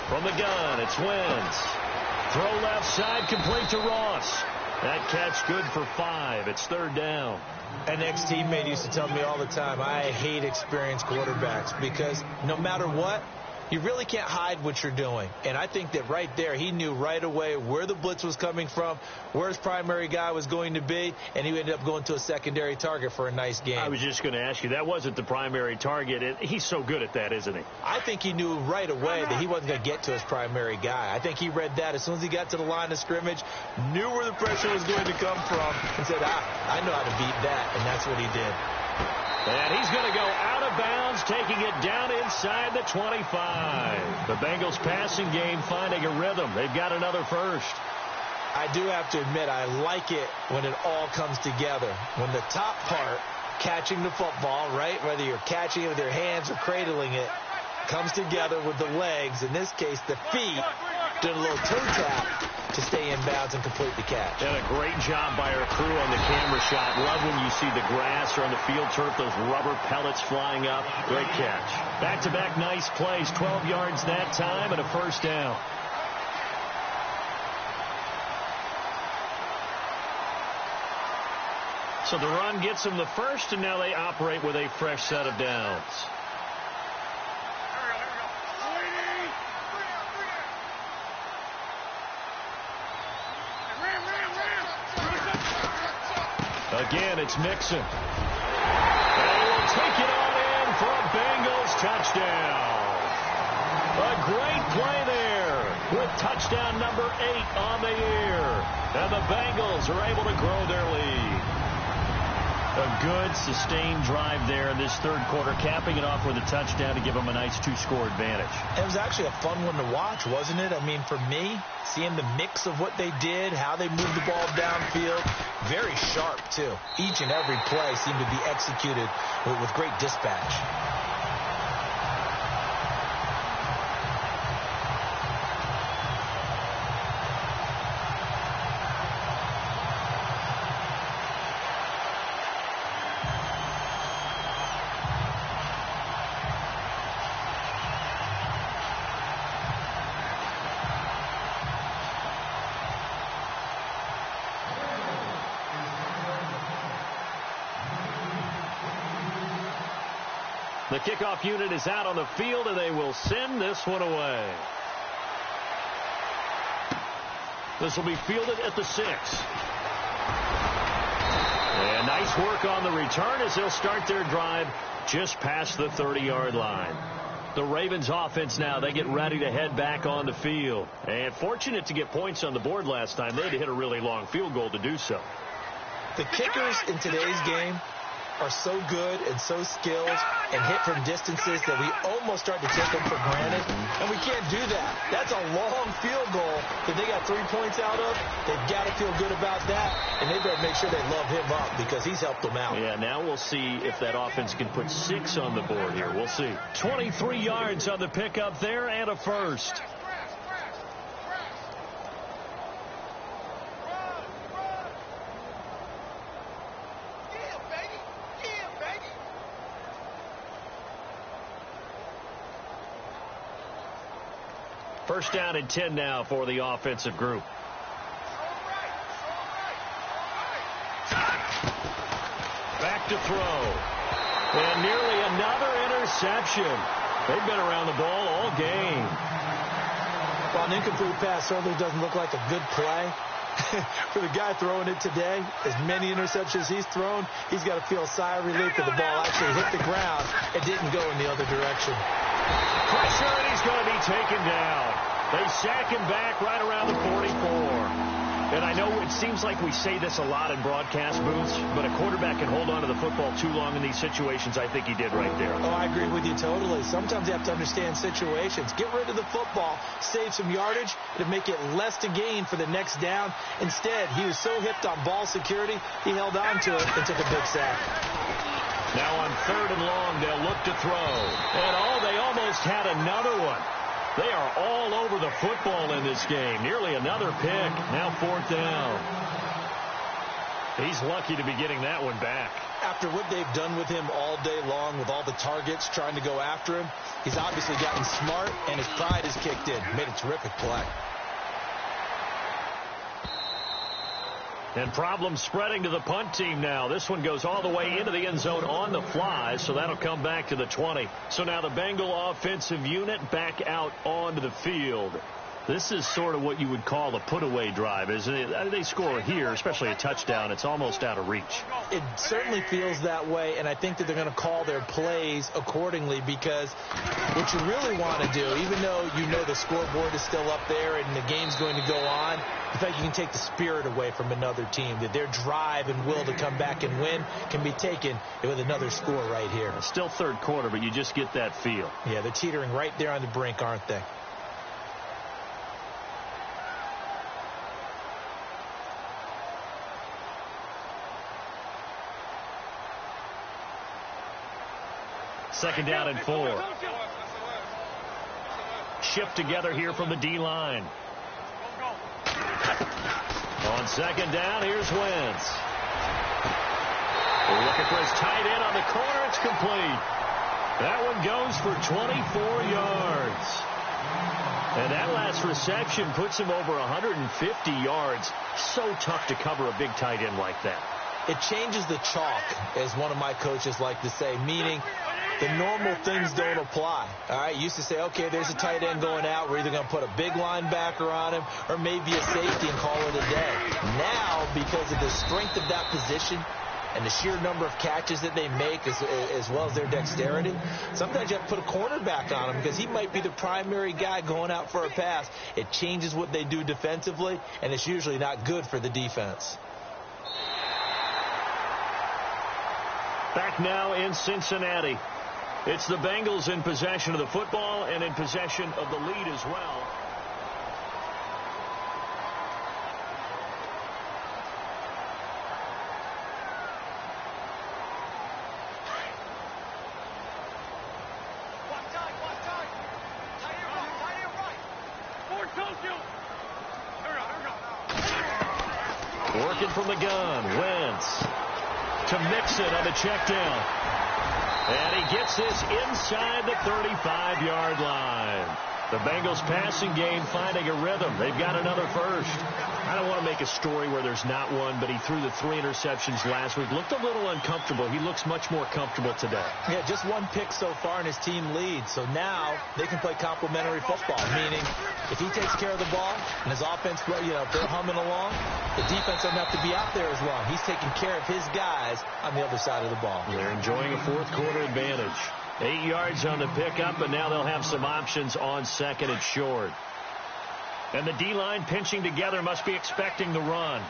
From the gun, it's Wentz. Throw left side, complete to Ross. That catch good for 5. It's 3rd down. An ex-teammate used to tell me all the time, I hate experienced quarterbacks because no matter what, you really can't hide what you're doing. And I think that right there, he knew right away where the blitz was coming from, where his primary guy was going to be, and he ended up going to a secondary target for a nice game. I was just going to ask you, that wasn't the primary target. He's so good at that, isn't he? I think he knew right away that he wasn't going to get to his primary guy. I think he read that as soon as he got to the line of scrimmage, knew where the pressure was going to come from, and said, I know how to beat that, and that's what he did. And he's going to go out of bounds, taking it down inside the 25. The Bengals passing game finding a rhythm. They've got another first. I do have to admit, I like it when it all comes together. When the top part, catching the football, right, whether you're catching it with your hands or cradling it, comes together with the legs, in this case the feet, doing a little toe tap to stay in bounds and complete the catch. And a great job by our crew on the camera shot. Love when you see the grass or on the field turf, those rubber pellets flying up. Great catch. Back-to-back nice plays, 12 yards that time and a first down. So the run gets them the first, and now they operate with a fresh set of downs. Again, it's Mixon. And he will take it on in for a Bengals touchdown. A great play there with touchdown number 8 on the year. And the Bengals are able to grow their lead. A good, sustained drive there in this third quarter, capping it off with a touchdown to give them a nice 2-score advantage. It was actually a fun one to watch, wasn't it? I mean, for me, seeing the mix of what they did, how they moved the ball downfield, very sharp, too. Each and every play seemed to be executed with great dispatch. The kickoff unit is out on the field, and they will send this one away. This will be fielded at the 6. work on the return as they'll start their drive just past the 30-yard line. The Ravens offense now, they get ready to head back on the field. And fortunate to get points on the board last time. They had to hit a really long field goal to do so. The kickers in today's game are so good and so skilled and hit from distances that we almost start to take them for granted. And we can't do that. That's a long field goal that they got 3 points out of. They've got to feel good about that, and they better make sure they love him up because he's helped them out. Yeah, now we'll see if that offense can put 6 on the board here. We'll see. 23 yards on the pickup there and a first. First down and 10 now for the offensive group. Back to throw. And nearly another interception. They've been around the ball all game. Well, an incomplete pass certainly doesn't look like a good play. For the guy throwing it today, as many interceptions he's thrown, he's got to feel a sigh of relief that the ball actually hit the ground and didn't go in the other direction. Pressure, and he's going to be taken down. They sack him back right around the 44. And I know it seems like we say this a lot in broadcast booths, but a quarterback can hold on to the football too long in these situations. I think he did right there. Oh, I agree with you totally. Sometimes you have to understand situations. Get rid of the football, save some yardage, to make it less to gain for the next down. Instead, he was so hipped on ball security, he held on to it and took a big sack. Now on 3rd and long, they'll look to throw. And they almost had another one. They are all over the football in this game. Nearly another pick. Now 4th down. He's lucky to be getting that one back. After what they've done with him all day long, with all the targets trying to go after him, he's obviously gotten smart, and his pride has kicked in. Made a terrific play. And problems spreading to the punt team now. This one goes all the way into the end zone on the fly, so that'll come back to the 20. So now the Bengal offensive unit back out onto the field. This is sort of what you would call a put-away drive, isn't it? They score here, especially a touchdown. It's almost out of reach. It certainly feels that way, and I think that they're going to call their plays accordingly, because what you really want to do, even though you know the scoreboard is still up there and the game's going to go on, in fact, you can take the spirit away from another team, that their drive and will to come back and win can be taken with another score right here. It's still 3rd quarter, but you just get that feel. Yeah, they're teetering right there on the brink, aren't they? Second down and 4. Shift together here from the D-line. On 2nd down, here's Wentz. Looking for his tight end on the corner. It's complete. That one goes for 24 yards. And that last reception puts him over 150 yards. So tough to cover a big tight end like that. It changes the chalk, as one of my coaches like to say, meaning the normal things don't apply. All right, used to say, okay, there's a tight end going out. We're either going to put a big linebacker on him or maybe a safety and call it a day. Now, because of the strength of that position and the sheer number of catches that they make as well as their dexterity, sometimes you have to put a cornerback on him because he might be the primary guy going out for a pass. It changes what they do defensively, and it's usually not good for the defense. Back now in Cincinnati. It's the Bengals in possession of the football and in possession of the lead as well. Working from the gun, Wentz to Mixon on the check down. And he gets this inside the 35-yard line. The Bengals passing game finding a rhythm. They've got another first. I don't want to make a story where there's not one, but he threw the 3 interceptions last week. Looked a little uncomfortable. He looks much more comfortable today. Yeah, just 1 pick so far and his team leads. So now they can play complementary football, meaning if he takes care of the ball and his offense, if they're humming along, the defense doesn't have to be out there as long. He's taking care of his guys on the other side of the ball. They're enjoying a fourth quarter advantage. 8 yards on the pickup, and now they'll have some options on second and short. And the D-line pinching together must be expecting the run.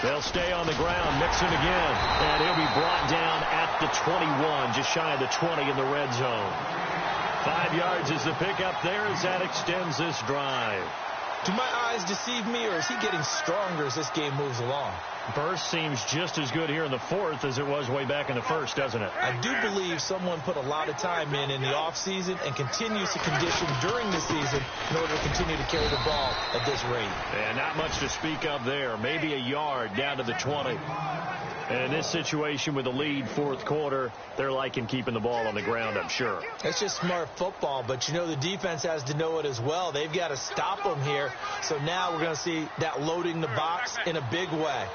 They'll stay on the ground. Mixon again. And he'll be brought down at the 21, just shy of the 20 in the red zone. 5 yards is the pickup there as that extends this drive. Do my eyes deceive me, or is he getting stronger as this game moves along? Burst seems just as good here in the fourth as it was way back in the first, doesn't it? I do believe someone put a lot of time in the offseason and continues to condition during the season in order to continue to carry the ball at this rate. And not much to speak of there. Maybe a yard down to the 20. And in this situation with the lead fourth quarter, they're liking keeping the ball on the ground, I'm sure. It's just smart football, but the defense has to know it as well. They've got to stop them here. So now we're going to see that loading the box in a big way.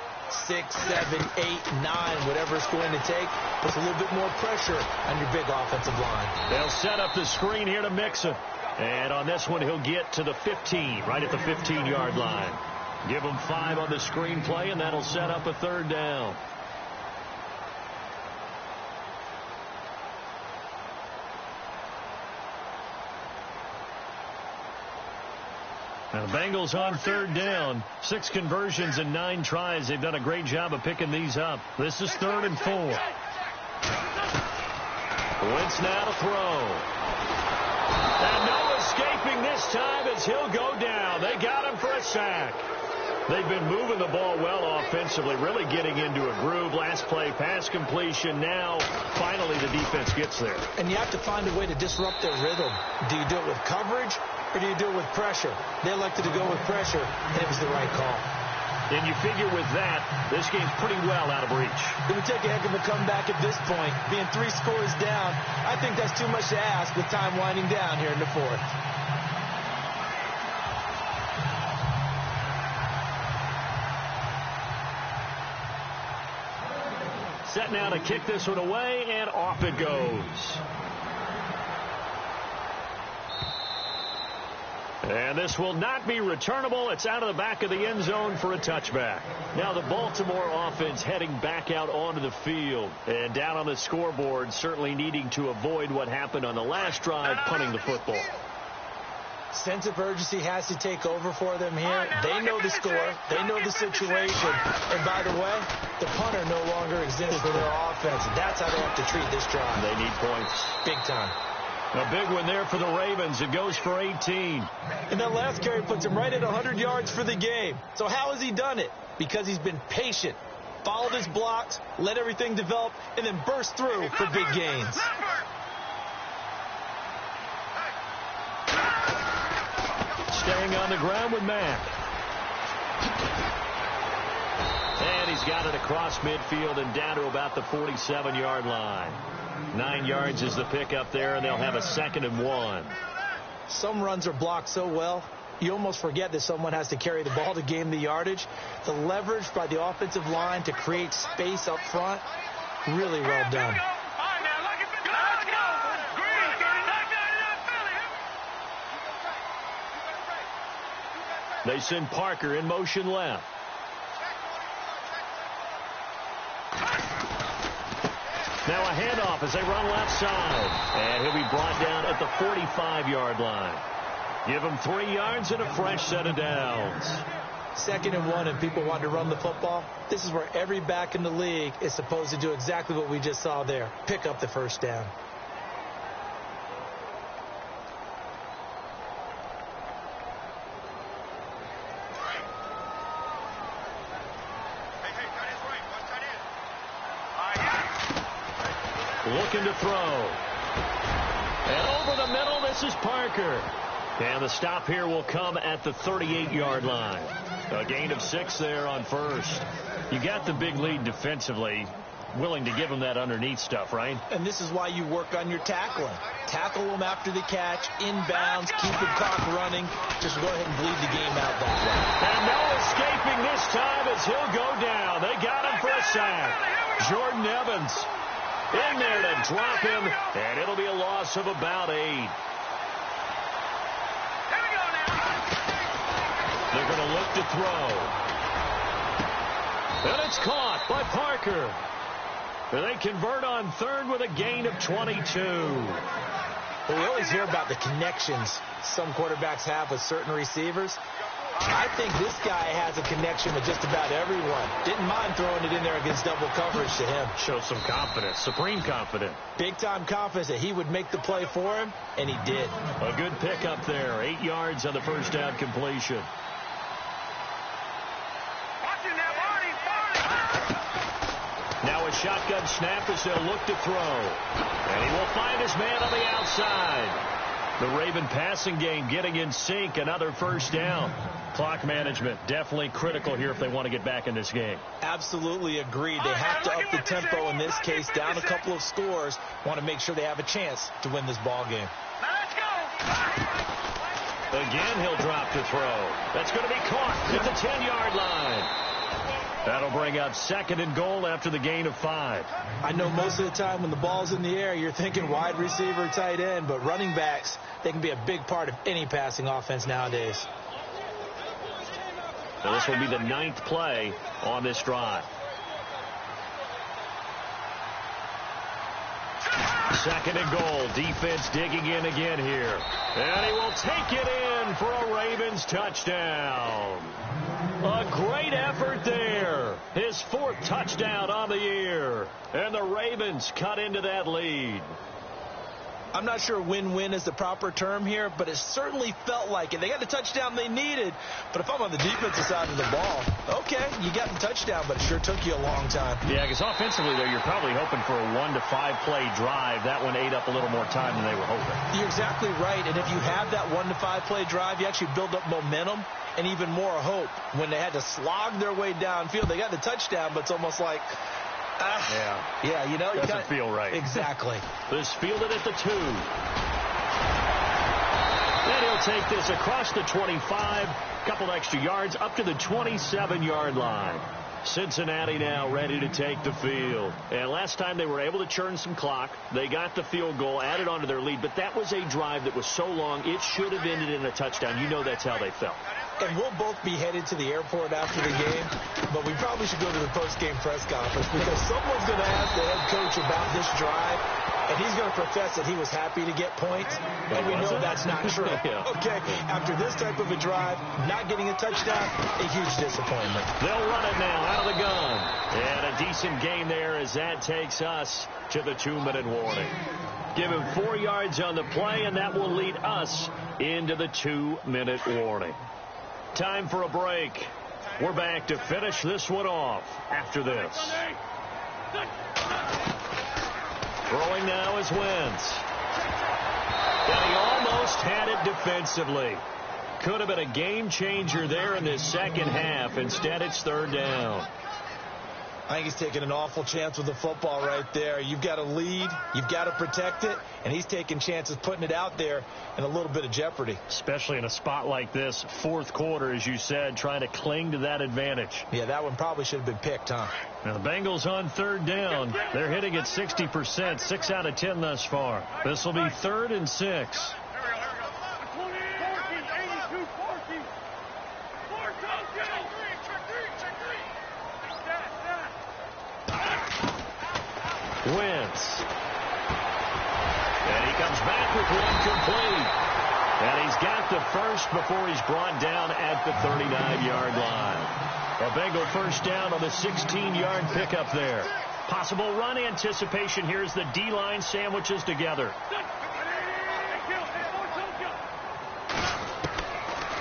6, 7, 8, 9, whatever it's going to take, puts a little bit more pressure on your big offensive line. They'll set up the screen here to Mixon. And on this one, he'll get to the 15, right at the 15-yard line. Give him 5 on the screen play, and that'll set up a third down. Now the Bengals on third down. 6 conversions and 9 tries. They've done a great job of picking these up. This is 3rd and 4. Wentz now to throw. And no escaping this time as he'll go down. They got him for a sack. They've been moving the ball well offensively, really getting into a groove. Last play, pass completion. Now, finally, the defense gets there. And you have to find a way to disrupt their rhythm. Do you do it with coverage, or do you do it with pressure? They elected to go with pressure, and it was the right call. And you figure with that, this game's pretty well out of reach. It would take a heck of a comeback at this point. Being 3 scores down, I think that's too much to ask with time winding down here in the fourth. Set now to kick this one away, and off it goes. And this will not be returnable. It's out of the back of the end zone for a touchback. Now the Baltimore offense heading back out onto the field. And down on the scoreboard, certainly needing to avoid what happened on the last drive, punting the football. Sense of urgency has to take over for them here. They know the score. They know the situation. And by the way, the punter no longer exists for their offense. That's how they have to treat this drive. They need points. Big time. A big one there for the Ravens. It goes for 18. And that last carry puts him right at 100 yards for the game. So how has he done it? Because he's been patient, followed his blocks, let everything develop, and then burst through for big gains. Staying on the ground with Mack. And he's got it across midfield and down to about the 47-yard line. 9 yards is the pickup there, and they'll have a 2nd and 1. Some runs are blocked so well, you almost forget that someone has to carry the ball to gain the yardage. The leverage by the offensive line to create space up front, really well done. They send Parker in motion left. Now a handoff as they run left side. And he'll be brought down at the 45-yard line. Give him 3 yards and a fresh set of downs. 2nd and 1 and people want to run the football. This is where every back in the league is supposed to do exactly what we just saw there. Pick up the first down. Looking to throw. And over the middle, this is Parker. And the stop here will come at the 38-yard line. A gain of 6 there on first. You got the big lead defensively. willing to give him that underneath stuff, right? And this is why you work on your tackling. Tackle them after the catch, inbounds, keep the clock running. Just go ahead and bleed the game out that way. And no escaping this time as he'll go down. They got him for a sack. Jordan Evans in there to drop him, and it'll be a loss of about 8. They're going to look to throw. And it's caught by Parker. And they convert on third with a gain of 22. Well, we always hear about the connections some quarterbacks have with certain receivers. I think this guy has a connection with just about everyone. Didn't mind throwing it in there against double coverage to him. Shows some confidence, supreme confidence. Big-time confidence that he would make the play for him, and he did. A good pickup there. 8 yards on the first down completion. Now a shotgun snap as they'll look to throw. And he will find his man on the outside. The Raven passing game getting in sync. Another first down. Clock management definitely critical here if they want to get back in this game. Absolutely agreed. They have to up the tempo in this case. Down a couple of scores. Want to make sure they have a chance to win this ball game. Again, he'll drop to throw. That's going to be caught at the 10-yard line. That'll bring up 2nd and goal after the gain of 5. I know most of the time when the ball's in the air, you're thinking wide receiver, tight end, but running backs, they can be a big part of any passing offense nowadays. Now this will be the 9th play on this drive. 2nd and goal. Defense digging in again here. And he will take it in for a Ravens touchdown. A great effort there. His 4th touchdown on the year. And the Ravens cut into that lead. I'm not sure win-win is the proper term here, but it certainly felt like it. They got the touchdown they needed, but if I'm on the defensive side of the ball, okay, you got the touchdown, but it sure took you a long time. Yeah, because offensively, though, you're probably hoping for a 1 to 5 play drive. That one ate up a little more time than they were hoping. You're exactly right, and if you have that 1 to 5 play drive, you actually build up momentum and even more hope. When they had to slog their way downfield, they got the touchdown, but it's almost like, yeah, you know, doesn't feel right. Exactly. This fielded at the 2. And he'll take this across the 25, couple extra yards up to the 27-yard line. Cincinnati now ready to take the field. And last time they were able to churn some clock. They got the field goal, added on to their lead, but that was a drive that was so long it should have ended in a touchdown. You know that's how they felt. And we'll both be headed to the airport after the game, but we probably should go to the post-game press conference because someone's going to ask the head coach about this drive, and he's going to profess that he was happy to get points, and we know that's not true. Yeah. Okay, after this type of a drive, not getting a touchdown, a huge disappointment. They'll run it now out of the gun. And a decent gain there as that takes us to the 2-minute warning. Give him 4 yards on the play, and that will lead us into the 2-minute warning. Time for a break. We're back to finish this one off after this. Throwing now is Wentz. And he almost had it defensively. Could have been a game changer there in this second half. Instead, it's 3rd down. I think he's taking an awful chance with the football right there. You've got to lead. You've got to protect it. And he's taking chances putting it out there in a little bit of jeopardy. Especially in a spot like this, 4th quarter, as you said, trying to cling to that advantage. Yeah, that one probably should have been picked, huh? Now the Bengals on 3rd down. They're hitting at 60%, 6 out of 10 thus far. This will be 3rd and 6. Wentz. And he comes back with one complete. And he's got the first before he's brought down at the 39-yard line. A Bengal first down on the 16-yard pickup there. Possible run anticipation here as the D-line sandwiches together.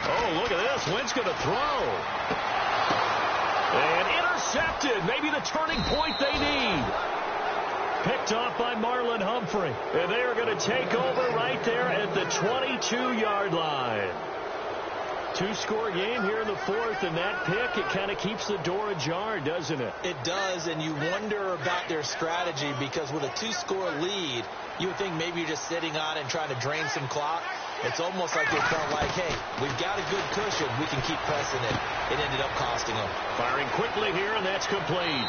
Oh, look at this. Wentz going to throw. And intercepted. Maybe the turning point they need. Picked off by Marlon Humphrey. And they are going to take over right there at the 22-yard line. two-score game here in the fourth, and that pick, it kind of keeps the door ajar, doesn't it? It does, and you wonder about their strategy because with a two-score lead, you would think maybe you're just sitting on it and trying to drain some clock. It's almost like they felt like, hey, we've got a good cushion. We can keep pressing it. It ended up costing them. Firing quickly here, and that's complete.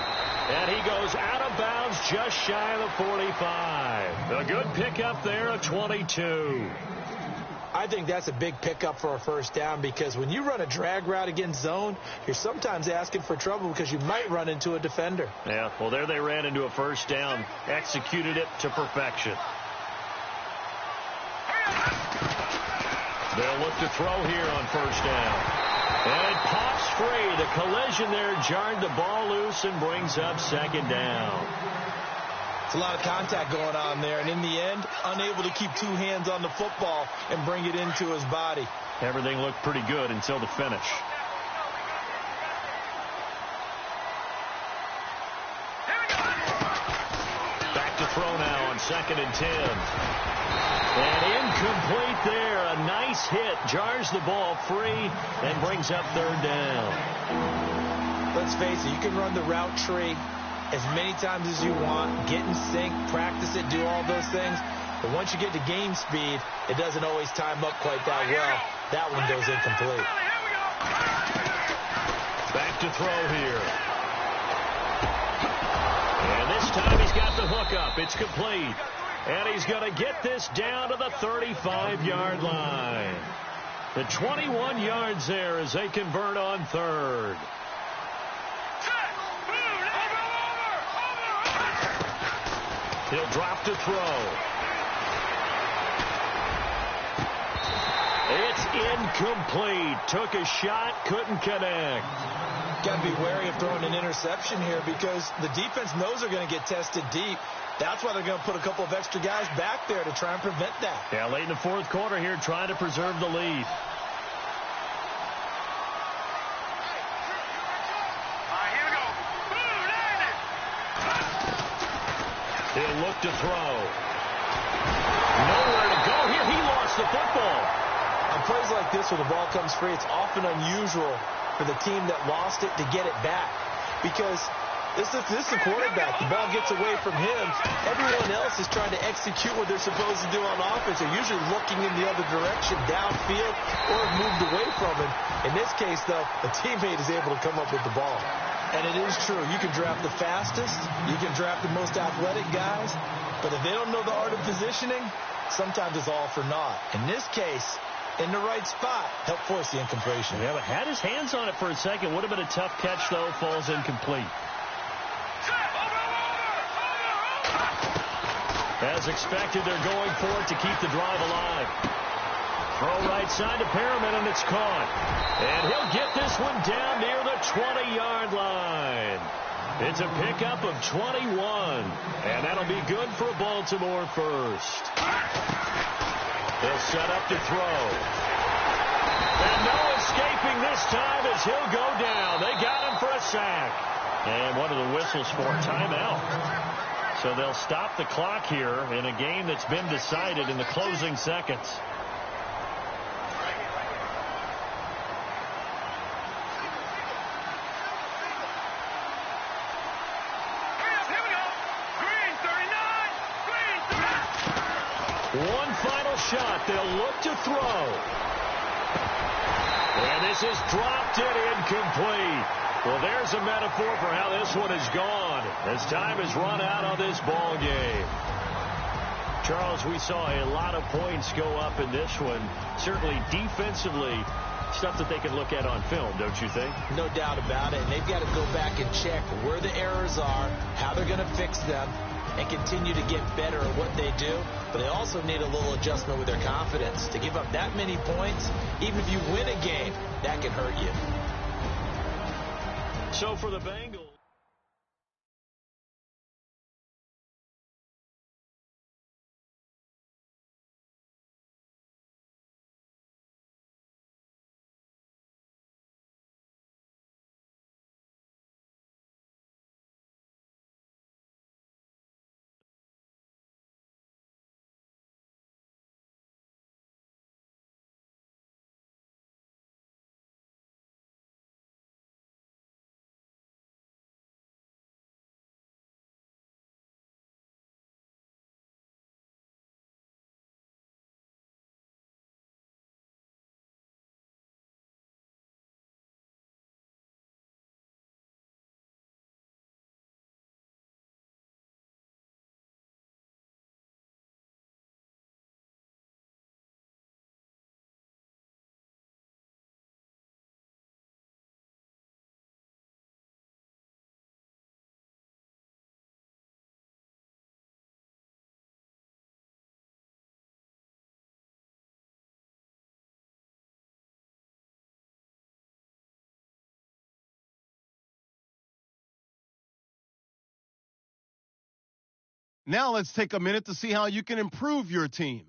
And he goes out of bounds just shy of the 45. A good pickup there, a 22. I think that's a big pickup for a first down because when you run a drag route against zone, you're sometimes asking for trouble because you might run into a defender. Yeah, well, there they ran into a first down, executed it to perfection. They'll look to throw here on first down. And it pops free. The collision there jarred the ball loose and brings up second down. It's a lot of contact going on there, and in the end, unable to keep two hands on the football and bring it into his body. Everything looked pretty good until the finish. Back to throw now on 2nd and 10. And incomplete there. A nice hit. Jars the ball free and brings up 3rd down. Let's face it, you can run the route tree as many times as you want, get in sync, practice it, do all those things. But once you get to game speed, it doesn't always time up quite that well. That one goes incomplete. Back to throw here. And this time he's got the hook up. It's complete. And he's going to get this down to the 35-yard line. The 21 yards there as they convert on 3rd. He'll drop to throw. It's incomplete. Took a shot, couldn't connect. Got to be wary of throwing an interception here because the defense knows they're going to get tested deep. That's why they're going to put a couple of extra guys back there to try and prevent that. Yeah, late in the 4th quarter here, trying to preserve the lead. He'll look to throw. Nowhere to go here. He lost the football. On plays like this where the ball comes free, it's often unusual for the team that lost it to get it back because this is the quarterback. The ball gets away from him. Everyone else is trying to execute what they're supposed to do on offense. They're usually looking in the other direction, downfield, or have moved away from him. In this case, though, the teammate is able to come up with the ball. And it is true. You can draft the fastest. You can draft the most athletic guys. But if they don't know the art of positioning, sometimes it's all for naught. In this case, in the right spot, helped force the incompletion. Yeah, but had his hands on it for a second. Would have been a tough catch, though. Falls incomplete. As expected, they're going for it to keep the drive alive. Throw right side to Perriman, and it's caught. And he'll get this one down near the 20-yard line. It's a pickup of 21, and that'll be good for a Baltimore first. They'll set up to throw. And no escaping this time as he'll go down. They got him for a sack. And one of the whistles for a timeout. So they'll stop the clock here in a game that's been decided in the closing seconds. One final shot. They'll look to throw. And this is dropped and incomplete. Well, there's a metaphor for how this one is gone as time has run out on this ball game. Charles, we saw a lot of points go up in this one. Certainly defensively, stuff that they can look at on film, don't you think? No doubt about it. And they've got to go back and check where the errors are, how they're going to fix them, and continue to get better at what they do. But they also need a little adjustment with their confidence. To give up that many points, even if you win a game, that can hurt you. So for the Bengals. Now let's take a minute to see how you can improve your team.